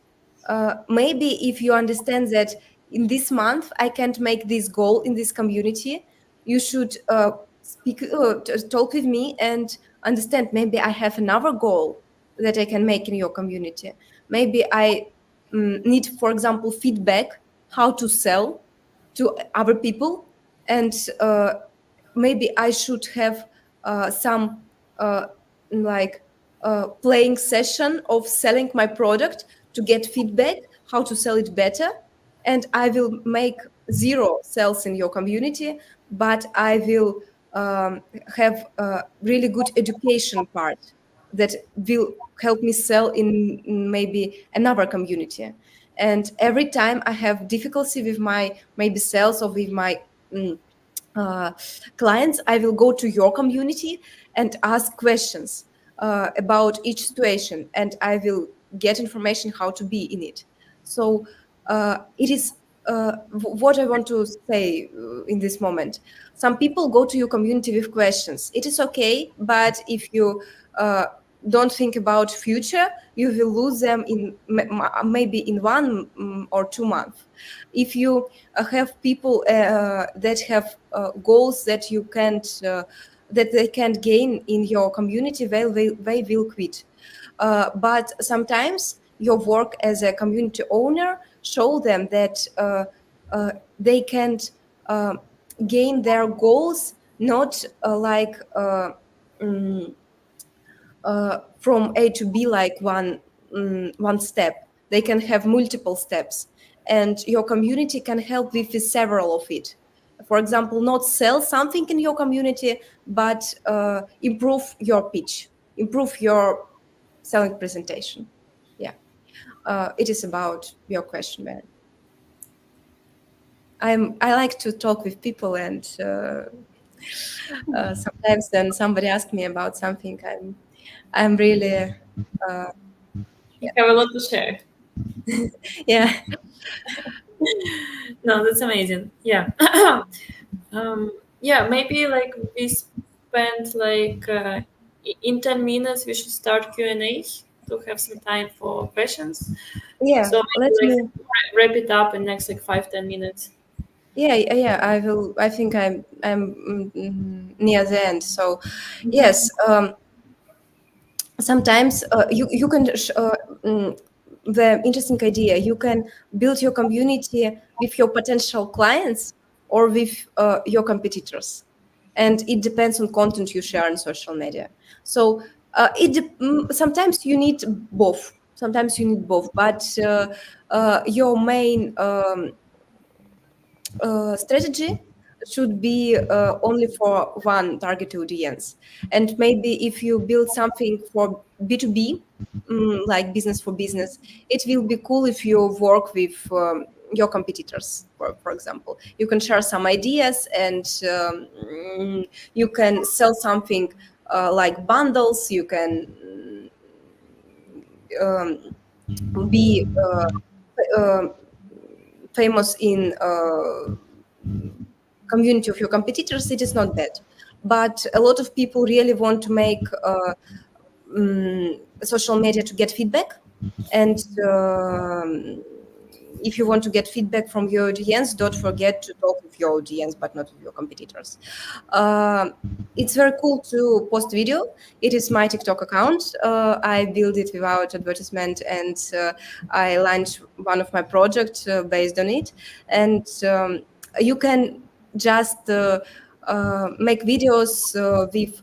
maybe if you understand that in this month I can't make this goal in this community, you should talk with me and understand, maybe I have another goal that I can make in your community. Maybe I need, for example, feedback how to sell to other people, and maybe I should have some like playing session of selling my product to get feedback how to sell it better. And I will make zero sales in your community, but I will have a really good education part that will help me sell in maybe another community. And every time I have difficulty with my maybe sales or with my mm, uh, clients, I will go to your community and ask questions about each situation, and I will get information how to be in it. So it is what I want to say in this moment. Some people go to your community with questions. It is okay, but if you don't think about future, you will lose them in maybe in 1 or 2 months. If you have people that have goals that you can't that they can't gain in your community, they will quit. But sometimes your work as a community owner show them that they can't uh, gain their goals not like mm, from A to B, like one step. They can have multiple steps, and your community can help with several of it. For example, not sell something in your community, but improve your pitch, improve your selling presentation. Yeah, it is about your question, man. I like to talk with people, and sometimes when somebody asks me about something, I'm really uh, You have a lot to share. yeah. No, that's amazing. Yeah. um, yeah, maybe like we spent like in 10 minutes we should start Q&A to have some time for questions. Yeah, So let maybe like me. wrap it up in next like 5-10 minutes. Yeah, yeah. I will. I think I'm near the end. So, yes. Sometimes you can mm, the interesting idea, you can build your community with your potential clients or with your competitors, and it depends on content you share on social media. So sometimes you need both. Sometimes you need both, but your main strategy should be only for one target audience. And maybe if you build something for B2B, like business for business, it will be cool if you work with your competitors, for example. You can share some ideas, and you can sell something like bundles. You can um, be famous in community of your competitors. It is not bad, but a lot of people really want to make social media to get feedback, and if you want to get feedback from your audience, don't forget to talk with your audience, but not with your competitors. Um it's very cool to post video. It is my TikTok account. I build it without advertisement, and I launched one of my projects based on it. And you can just make videos with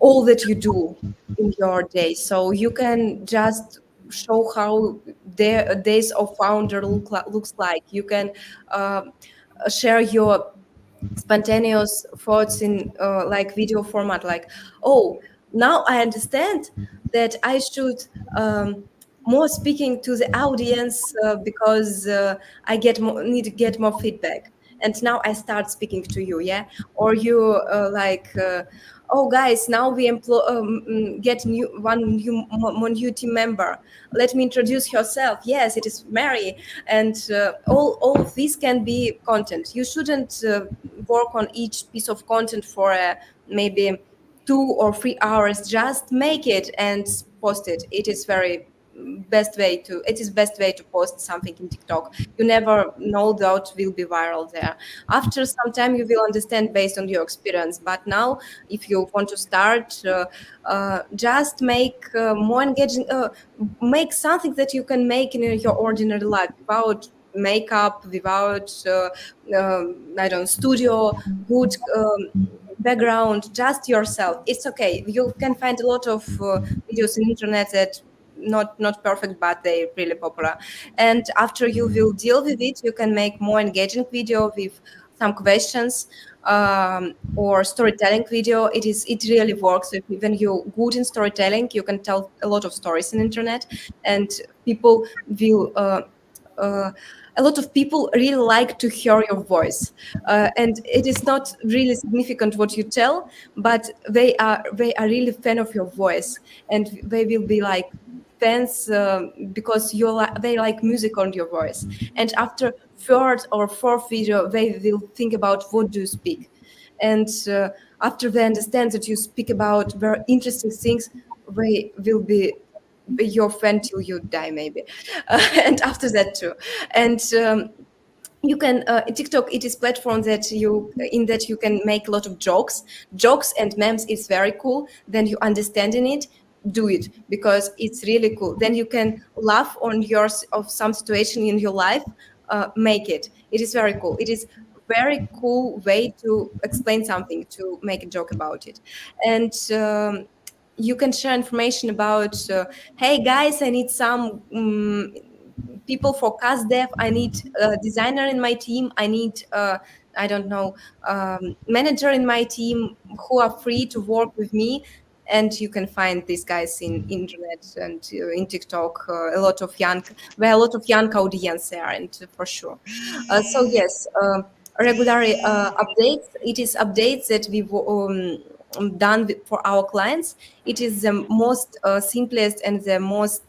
all that you do in your day. So you can just show how their days of founder looks like. You can um share your spontaneous thoughts in like video format, like, oh, now I understand that I should um, more speaking to the audience because I need to get more feedback, and now I start speaking to you. Yeah, or you like oh guys, now we get one new team member. Let me introduce yourself. Yes, it is Mary. And all of this can be content. You shouldn't work on each piece of content for maybe 2 or 3 hours. Just make it and post it. It is best way to post something in TikTok. You never know that will be viral there. After some time you will understand based on your experience, but now if you want to start, just make more engaging, make something that you can make in your ordinary life without makeup, without I don't know, studio, good background, just yourself. It's okay. You can find a lot of videos on internet that not perfect, but they're really popular. And after you will deal with it, you can make more engaging video with some questions, or storytelling video. It really works. If even you're good in storytelling, you can tell a lot of stories on internet, and people will uh, a lot of people really like to hear your voice, and it is not really significant what you tell, but they are really fan of your voice, and they will be like fans because they like music on your voice. And after third or fourth video, they will think about what do you speak, and after they understand that you speak about very interesting things, they will be your friend till you die, maybe. And after that too. And you can TikTok, it is platform that you can make a lot of jokes and memes. It's very cool. Then you understanding it, do it, because it's really cool. Then you can laugh on yours of some situation in your life. Make it is very cool. It is very cool way to explain something, to make a joke about it. And you can share information about, hey guys, I need some people for cast dev, I need a designer in my team, I need I don't know, manager in my team who are free to work with me. And you can find these guys in internet and in TikTok. A lot of young, where a lot of young audience there, and for sure. So yes, regular updates. It is updates that we've done for our clients. It is the most simplest and the most.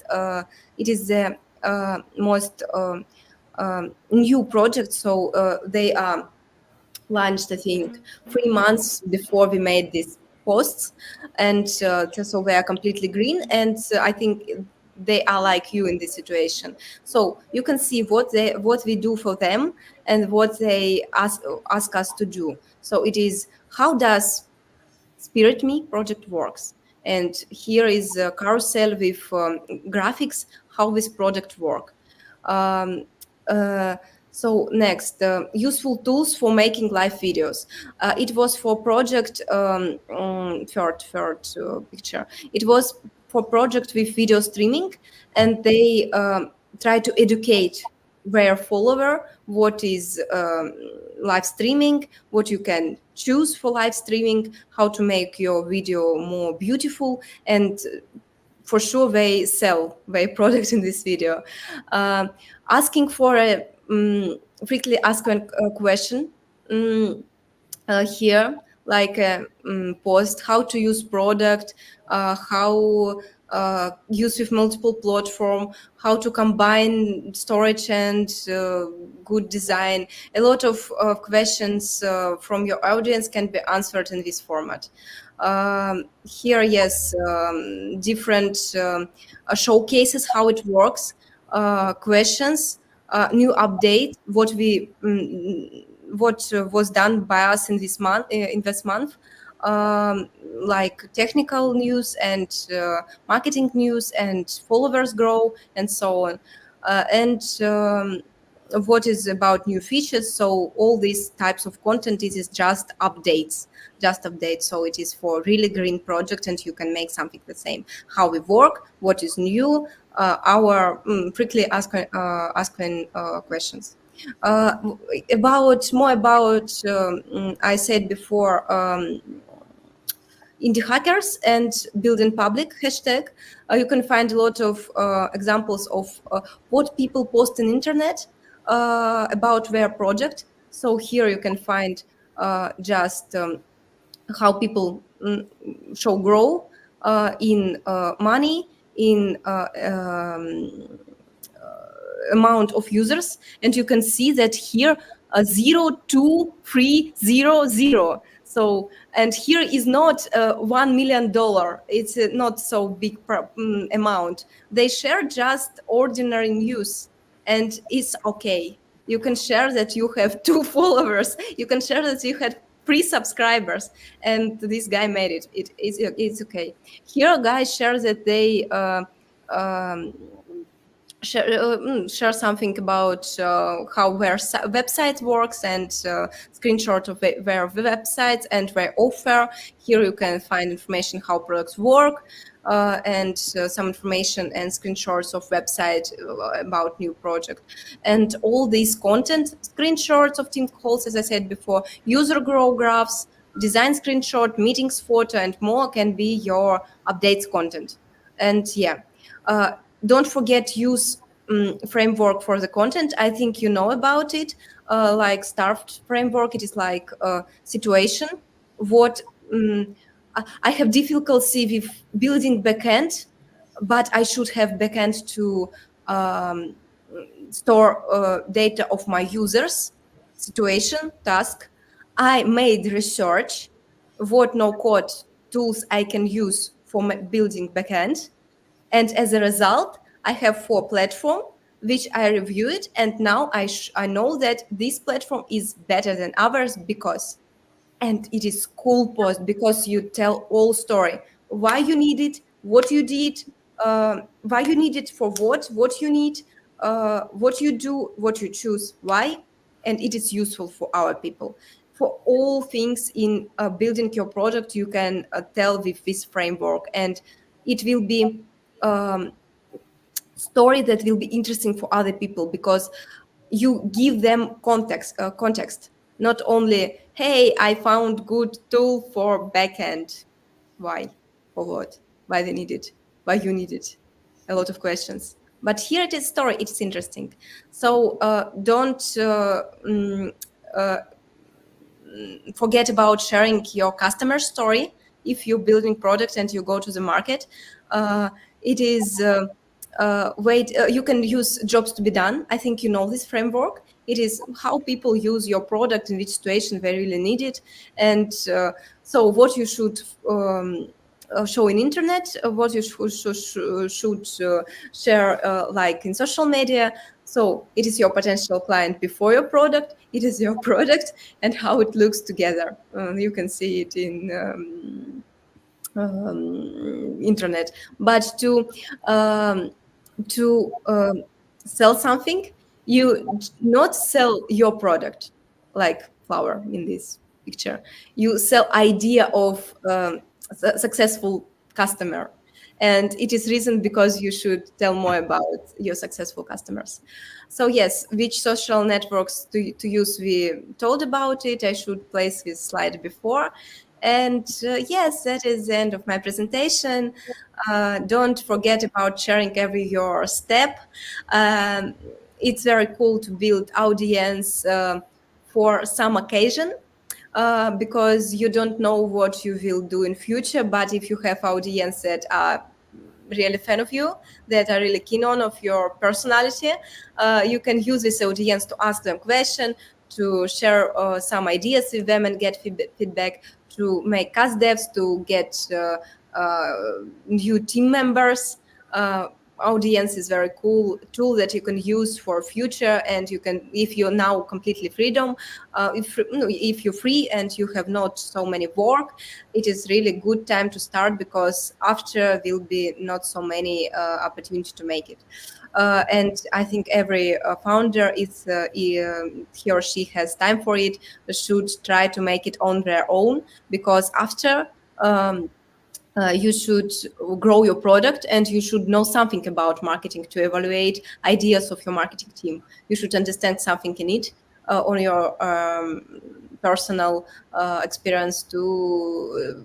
It is the most new project. So they are launched, I think, 3 months before we made these posts, and so they are completely green. And I think they are like you in this situation. So you can see what we do for them and what they ask us to do. So it is, how does Spirit Me project works. And here is a carousel with graphics, how this project work. Um, uh, so next, useful tools for making live videos. It was for project third picture. It was for project with video streaming, and they try to educate their follower what is live streaming, what you can choose for live streaming, how to make your video more beautiful. And for sure they sell their product in this video. uh, Asking for a frequently asked question, here, like a post, how to use product, how use with multiple platform, how to combine storage and good design. A lot of questions from your audience can be answered in this format. Here, yes, different showcases how it works, questions, new update, what was done by us in this month, like technical news and marketing news and followers grow and so on. And what is about new features. So all these types of content, it is just updates. So it is for really green project, and you can make something the same. How we work, what is new, our frequently asking questions. uh, about I said before, indie hackers and building public hashtag. You can find a lot of examples of what people post on internet about their project. So here you can find just how people show grow in money, in amount of users. And you can see that here 02300. So, and here is not $1 million. It's not so big amount. They share just ordinary news, and it's okay. You can share that you have 2 followers. You can share that you had 3 subscribers, and this guy made it. It's okay. Here, guys share that they um, share something about how their website works, and screenshot of their websites and their offer. Here you can find information how products work, and some information and screenshots of website about new project. And all these content, screenshots of team calls, as I said before, user grow graphs, design screenshot, meetings photo, and more can be your updates content. And yeah, uh, don't forget use framework for the content. I think you know about it, like starved framework. It is like a situation. What I have difficulty with building backend, but I should have backend to um, store data of my users, situation, task. I made research what no code tools I can use for building backend. And as a result, I have 4 platform which I reviewed, and now I know that this platform is better than others because, and it is cool post because you tell all story, why you need it, what you did, why you need it, for what you need, what you do, what you choose, why. and it is useful for our people. For all things in building your product, you can tell with this framework, and it will be story that will be interesting for other people, because you give them context, not only, hey, I found good tool for backend. Why? For what? Why they need it? Why you need it? A lot of questions. But here it is story. It's interesting. So don't uh, forget about sharing your customer story. If you're building products and you go to the market, uh, it is you can use jobs to be done. I think you know this framework. It is how people use your product, in which situation they really need it. And so what you should show in internet, what you should share like in social media. So it is your potential client before your product, it is your product, and how it looks together. You can see it in internet. But um, to sell something, you not sell your product like flower in this picture. You sell idea of successful customer, and it is reason because you should tell more about your successful customers. So yes, which social networks to use, we told about it. I should place this slide before. And yes, that is the end of my presentation. Don't forget about sharing every your step. Um, it's very cool to build audience for some occasion, because you don't know what you will do in future. But if you have audience that are really fan of you, that are really keen on of your personality, you can use this audience to ask them question, to share some ideas with them and get feedback, to make us devs, to get uh, new team members. Audience is very cool tool that you can use for future. And you can, if you're now completely freedom, if you're free and you have not so many work, it is really good time to start, because after will be not so many opportunity to make it. And I think every founder is he or she has time for it, should try to make it on their own, because after um, you should grow your product, and you should know something about marketing to evaluate ideas of your marketing team. You should understand something in it on your personal experience to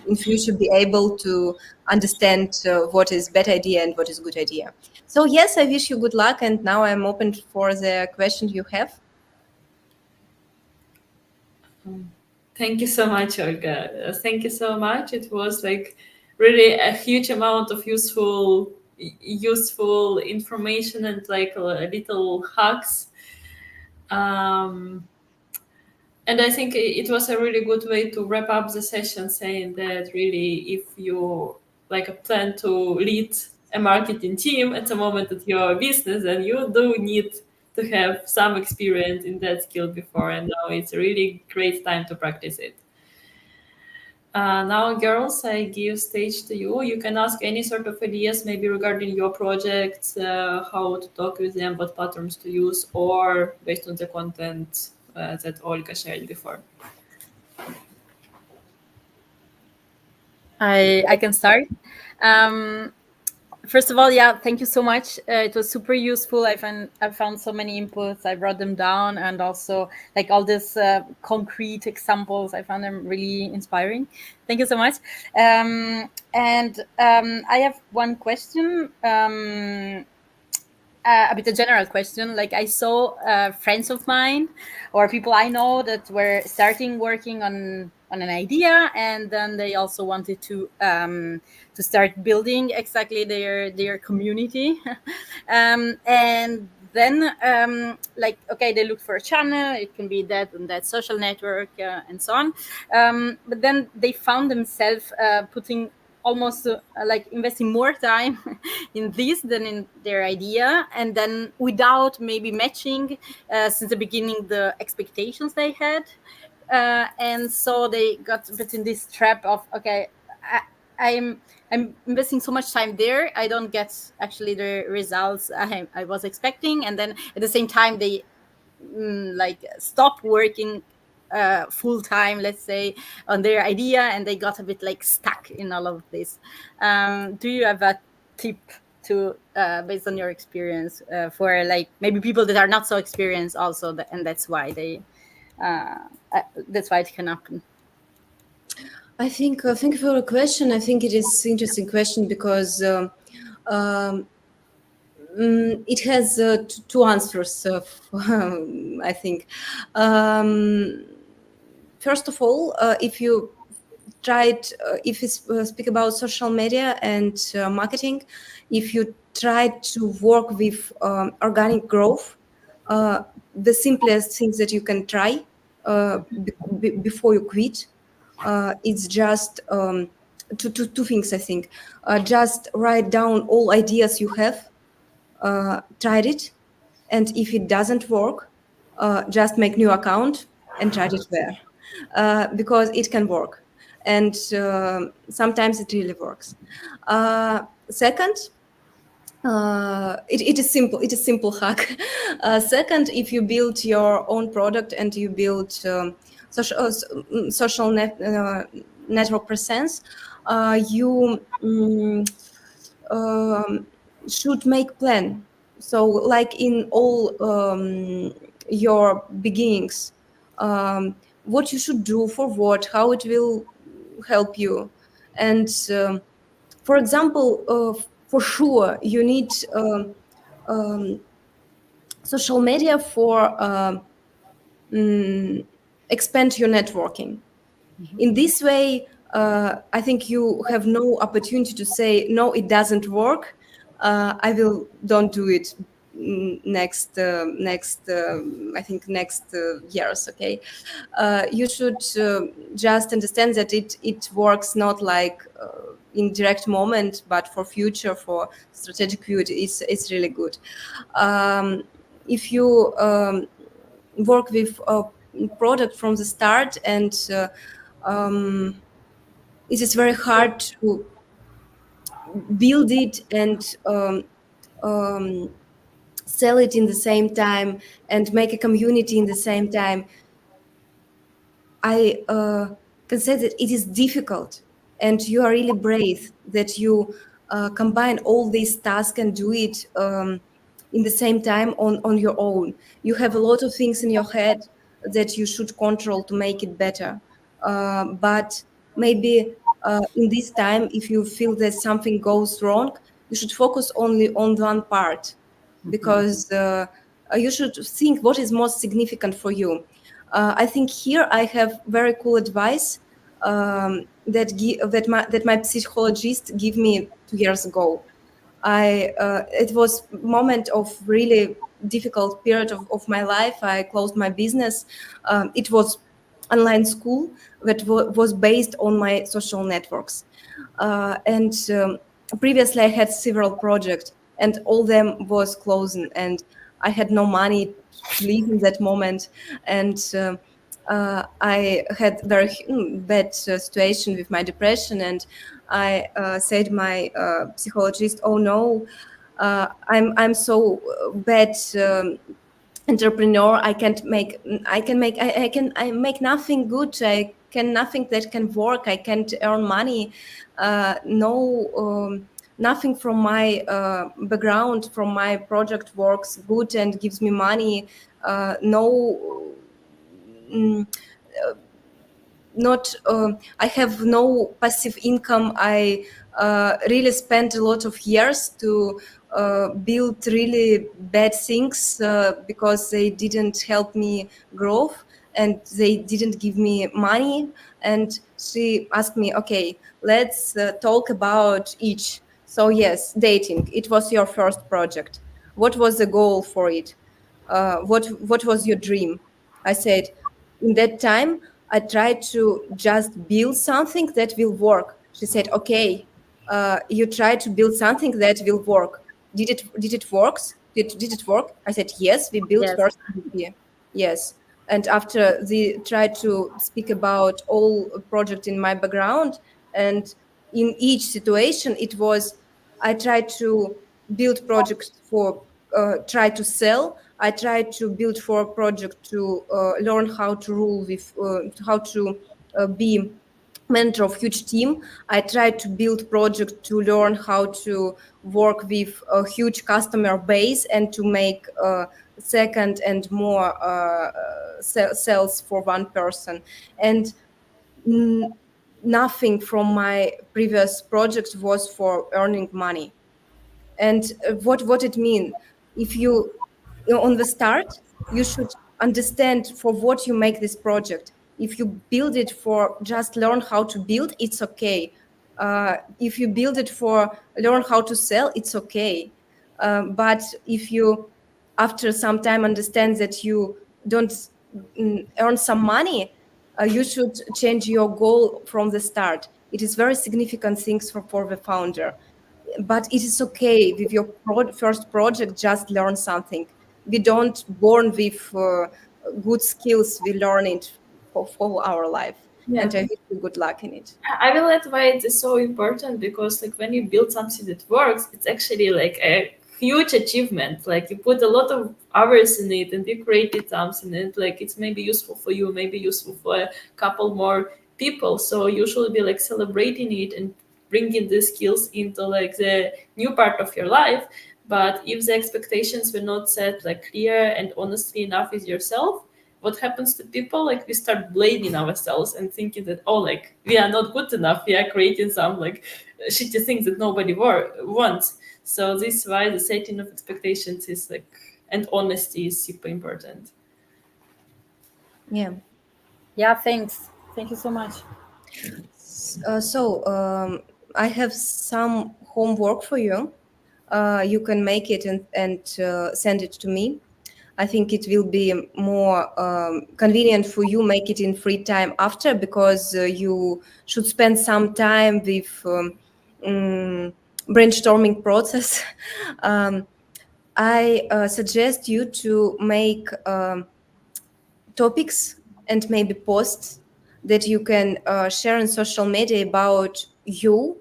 in future be able to understand what is bad idea and what is good idea. So yes, I wish you good luck, and now I'm open for the questions you have. Thank you so much, Olga. Thank you so much. It was like really a huge amount of useful information and like little hacks. Um, and I think it was a really good way to wrap up the session, saying that really, if you like plan to lead a marketing team at the moment that you're a business, then you do need to have some experience in that skill before, and now it's a really great time to practice it. Now, girls, I give stage to you. You can ask any sort of ideas, maybe regarding your projects, how to talk with them, what patterns to use, or based on the content that Olga shared before. I can start. Um, First of all, yeah, thank you so much. It was super useful. I found so many inputs. I brought them down, and also like all these concrete examples. I found them really inspiring. Thank you so much. And I have one question. A bit a general question. Like I saw friends of mine or people I know that were starting working on an idea, and then they also wanted to start building exactly their community, and then like okay, they look for a channel. It can be that and that social network and so on, but then they found themselves putting almost like investing more time in this than in their idea, and then without maybe matching since the beginning the expectations they had, and so they got a bit in this trap of okay, I, I'm investing so much time there, I don't get actually the results I was expecting, and then at the same time they like stop working full time, let's say, on their idea, and they got a bit like stuck in all of this. Do you have a tip to based on your experience for like maybe people that are not so experienced also, and uh, that's why it can happen? I think, thank you for the question. I think it is interesting question because um, it has two answers. I think. Um, First of all, if you tried, if you speak about social media and marketing, if you try to work with organic growth, the simplest things that you can try before you quit, it's just two things, I think. Just write down all ideas you have, tried it, and if it doesn't work, just make new account and try it there, because it can work, and sometimes it really works. Second, it is simple. It is simple hack. Second, if you build your own product and you build social network presence, you um, should make plan. So, like in all your beginnings, what you should do for what, how it will help you, and for example, for sure, you need um, social media for expand your networking. In this way, I think you have no opportunity to say no, it doesn't work. I will don't do it I think next years. Okay, you should just understand that it works not like in direct moment, but for future, for strategic view, it's really good. If you work with a product from the start, and it is very hard to build it and um, sell it in the same time and make a community in the same time. I can say that it is difficult, and you are really brave that you combine all these tasks and do it in the same time on your own. You have a lot of things in your head that you should control to make it better. But maybe in this time, if you feel that something goes wrong, you should focus only on one part, because you should think what is most significant for you. I think here I have very cool advice that my psychologist gave me 2 years ago. It was moment of really difficult period of my life. I closed my business. It was online school that was based on my social networks, and previously I had several projects, and all them was closing, and I had no money to live in that moment, and I had very bad situation with my depression, and I said my psychologist, "Oh no, I'm so bad entrepreneur. I make nothing good. I can nothing that can work. I can't earn money. No." Nothing from my background, from my project works good and gives me money. No, mm, not I have no passive income. I really spent a lot of years to build really bad things because they didn't help me grow, and they didn't give me money. And she asked me, okay, let's talk about each. So yes, dating, it was your first project. What was the goal for it? What was your dream? I said, in that time, I tried to just build something that will work. She said, okay, you tried to build something that will work. Did it works? Did it work? I said, yes, we built Yes. first MVP. Yes. And after they tried to speak about all project in my background, and in each situation, it was, I tried to build projects for try to sell. I try to build for a project to learn how to rule with, how to be mentor of huge team. I try to build project to learn how to work with a huge customer base and to make second and more sales for one person. And nothing from my previous projects was for earning money. And what it mean, if you on the start, you should understand for what you make this project. If you build it for just learn how to build, it's okay. If you build it for learn how to sell, it's okay. But if you after some time understand that you don't earn some money, you should change your goal from the start. It is very significant things for the founder. But it is okay with your first project, just learn something. We don't born with good skills, we learn it for our life. Yeah. And I wish you good luck in it. I will add why it is so important, because like when you build something that works, it's actually like a huge achievement. Like you put a lot of hours in it and you created something, and like it's maybe useful for you, maybe useful for a couple more people. So you should be like celebrating it and bringing the skills into like the new part of your life. But if the expectations were not set like clear and honestly enough with yourself, what happens to people, like we start blaming ourselves and thinking that, oh, like we are not good enough, we are creating some like shitty things that nobody wants. So this is why the setting of expectations is like, and honesty is super important. Yeah. Yeah, thanks. Thank you so much. I have some homework for you. You can make it and send it to me. I think it will be more convenient for you make it in free time after, because you should spend some time with brainstorming process. um, I suggest you to make topics and maybe posts that you can share on social media about you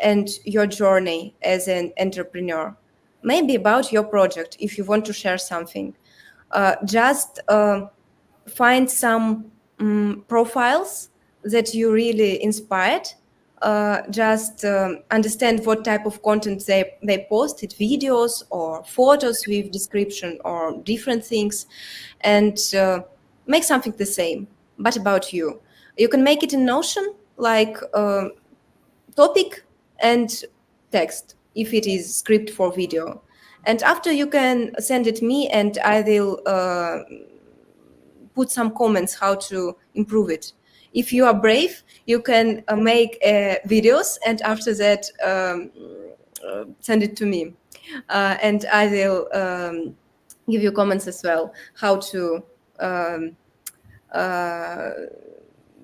and your journey as an entrepreneur. Maybe about your project if you want to share something. Just find some profiles that you really inspired. Just understand what type of content they posted, videos or photos with description or different things, and make something the same, but about you. You can make it in Notion, like topic and text, if it is script for video. And after you can send it me, and I will put some comments how to improve it. If you are brave, you can make videos, and after that send it to me, and I will give you comments as well how to um, uh,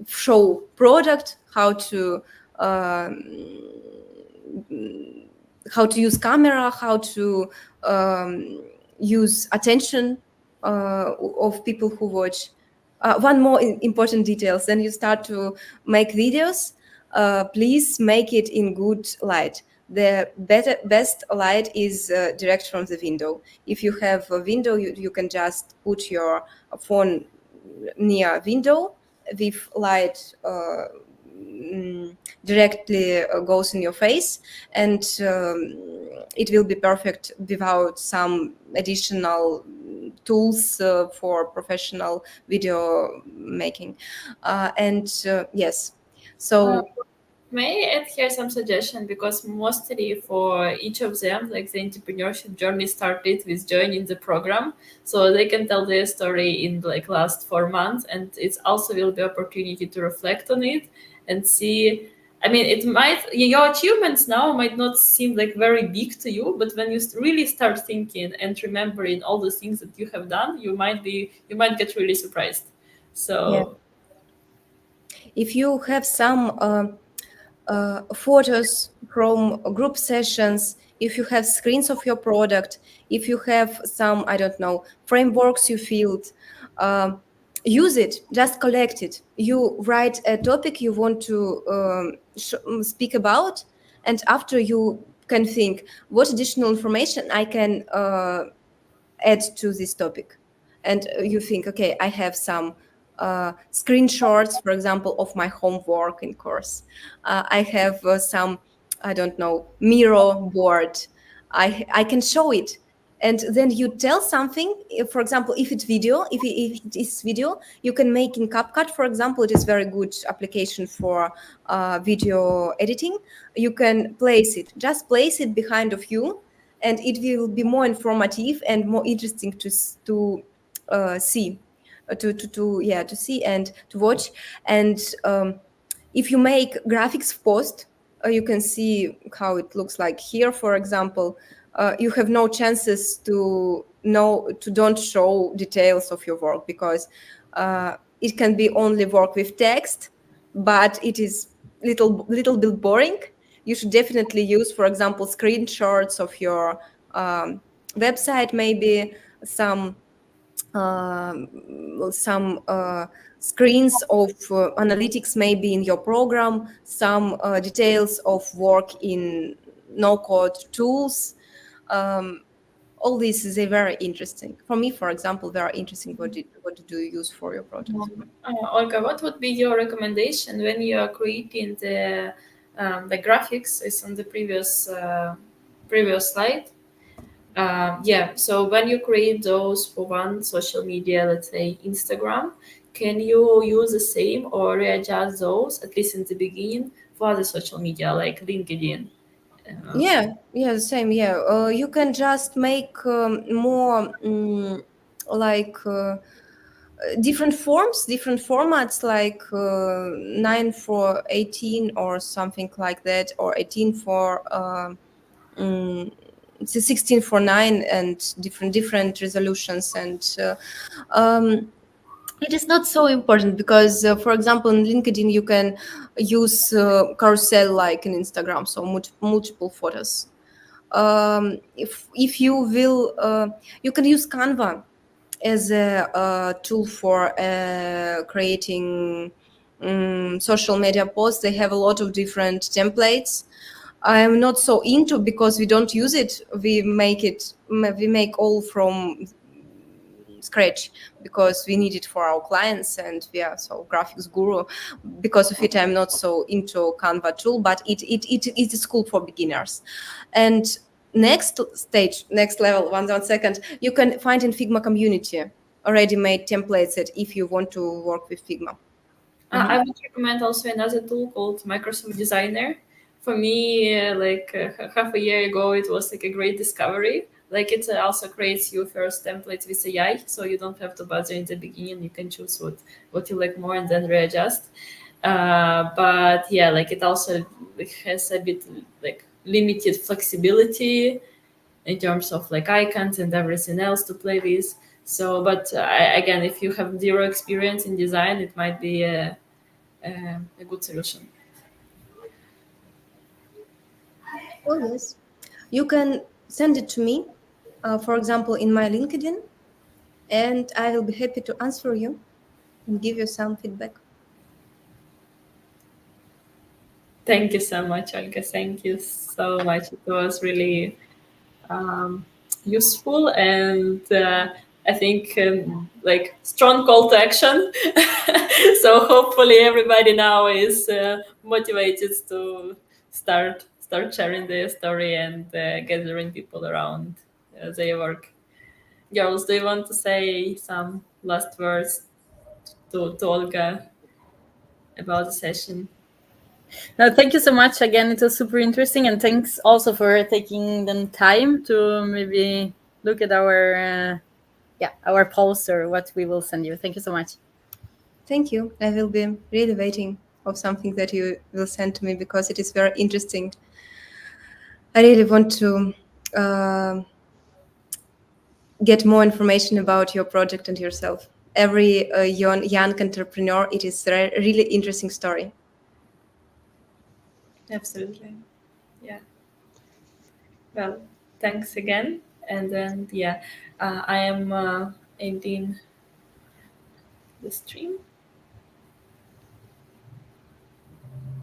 show product, um, how to use camera, how to use attention of people who watch. One more important details. Then you start to make videos. Please make it in good light. The best light is direct from the window. If you have a window, you can just put your phone near window with light directly goes in your face, and it will be perfect without some additional tools for professional video making. And yes, Uh, so May I add here some suggestion, because mostly for each of them, like the entrepreneurship journey started with joining the program, so they can tell their story in like last 4 months, and it's also will be opportunity to reflect on it and see. I mean, it might your achievements now might not seem like very big to you, but when you really start thinking and remembering all the things that you have done, you might get really surprised. yeah, So if you have some photos from group sessions, if you have screens of your product, if you have some, I don't know, frameworks you filled, use it, just collect it. You write a topic you want to speak about, and after you can think what additional information I can add to this topic. And you think, okay, I have some screenshots, for example, of my homework in course. I have some, I don't know, mirror board. I can show it. And then you tell something, for example, if it's video, if it is video, you can make in CapCut, for example. It is very good application for video editing. You can place it, just place it behind of you, and it will be more informative and more interesting see, to see and to watch. And if you make graphics post, you can see how it looks like here, for example. You have no chances to don't show details of your work, because it can be only work with text, but it is little bit boring. You should definitely use, for example, screenshots of your website, maybe some um, screens of analytics maybe in your program, some details of work in no code tools. um, all this is a very interesting for me, for example, very interesting. What do you use for your project? Olga, what would be your recommendation when you are creating the graphics? Is on the previous slide. Yeah, so when you create those for one social media, let's say Instagram, can you use the same or readjust those at least in the beginning for other social media like LinkedIn? Uh, Yeah, the same. Yeah, you can just make more like different forms, different formats, like 9 for 18 or something like that, or 18 for mm, it's a 16 for 9, and different resolutions. And it is not so important, because for example, in LinkedIn you can use carousel like in Instagram, so multiple photos. If you will, you can use Canva as a tool for creating social media posts. They have a lot of different templates. I am not so into, because we don't use it. We make all from scratch, because we need it for our clients, and we are so graphics guru. Because of it, I'm not so into Canva tool, but it is cool for beginners. And next stage, next level, one second, you can find in Figma community already made templates, that if you want to work with Figma. I would recommend also another tool called Microsoft Designer. For me, half a year ago, it was like a great discovery. Like it also creates you first templates with AI, so you don't have to bother in the beginning. You can choose what you like more and then readjust. But yeah, like it also has a bit like limited flexibility in terms of like icons and everything else to play with. So, but again, if you have zero experience in design, it might be a good solution. Oh yes, you can send it to me, for example, in my LinkedIn, and I will be happy to answer you and give you some feedback. Thank you so much, Olga. Thank you so much. It was really um, useful, and I think like strong call to action. So hopefully everybody now is motivated to start sharing their story and gathering people around their work. Girls, do you want to say some last words to Olga about the session? No, thank you so much again. It was super interesting, and thanks also for taking the time to maybe look at our our post or what we will send you. Thank you so much. Thank you. I will be really waiting of something that you will send to me, because it is very interesting. I really want to get more information about your project and yourself. Every young entrepreneur, it is a really interesting story. Absolutely. Yeah. Well, thanks again. And then, yeah, I am ending the stream.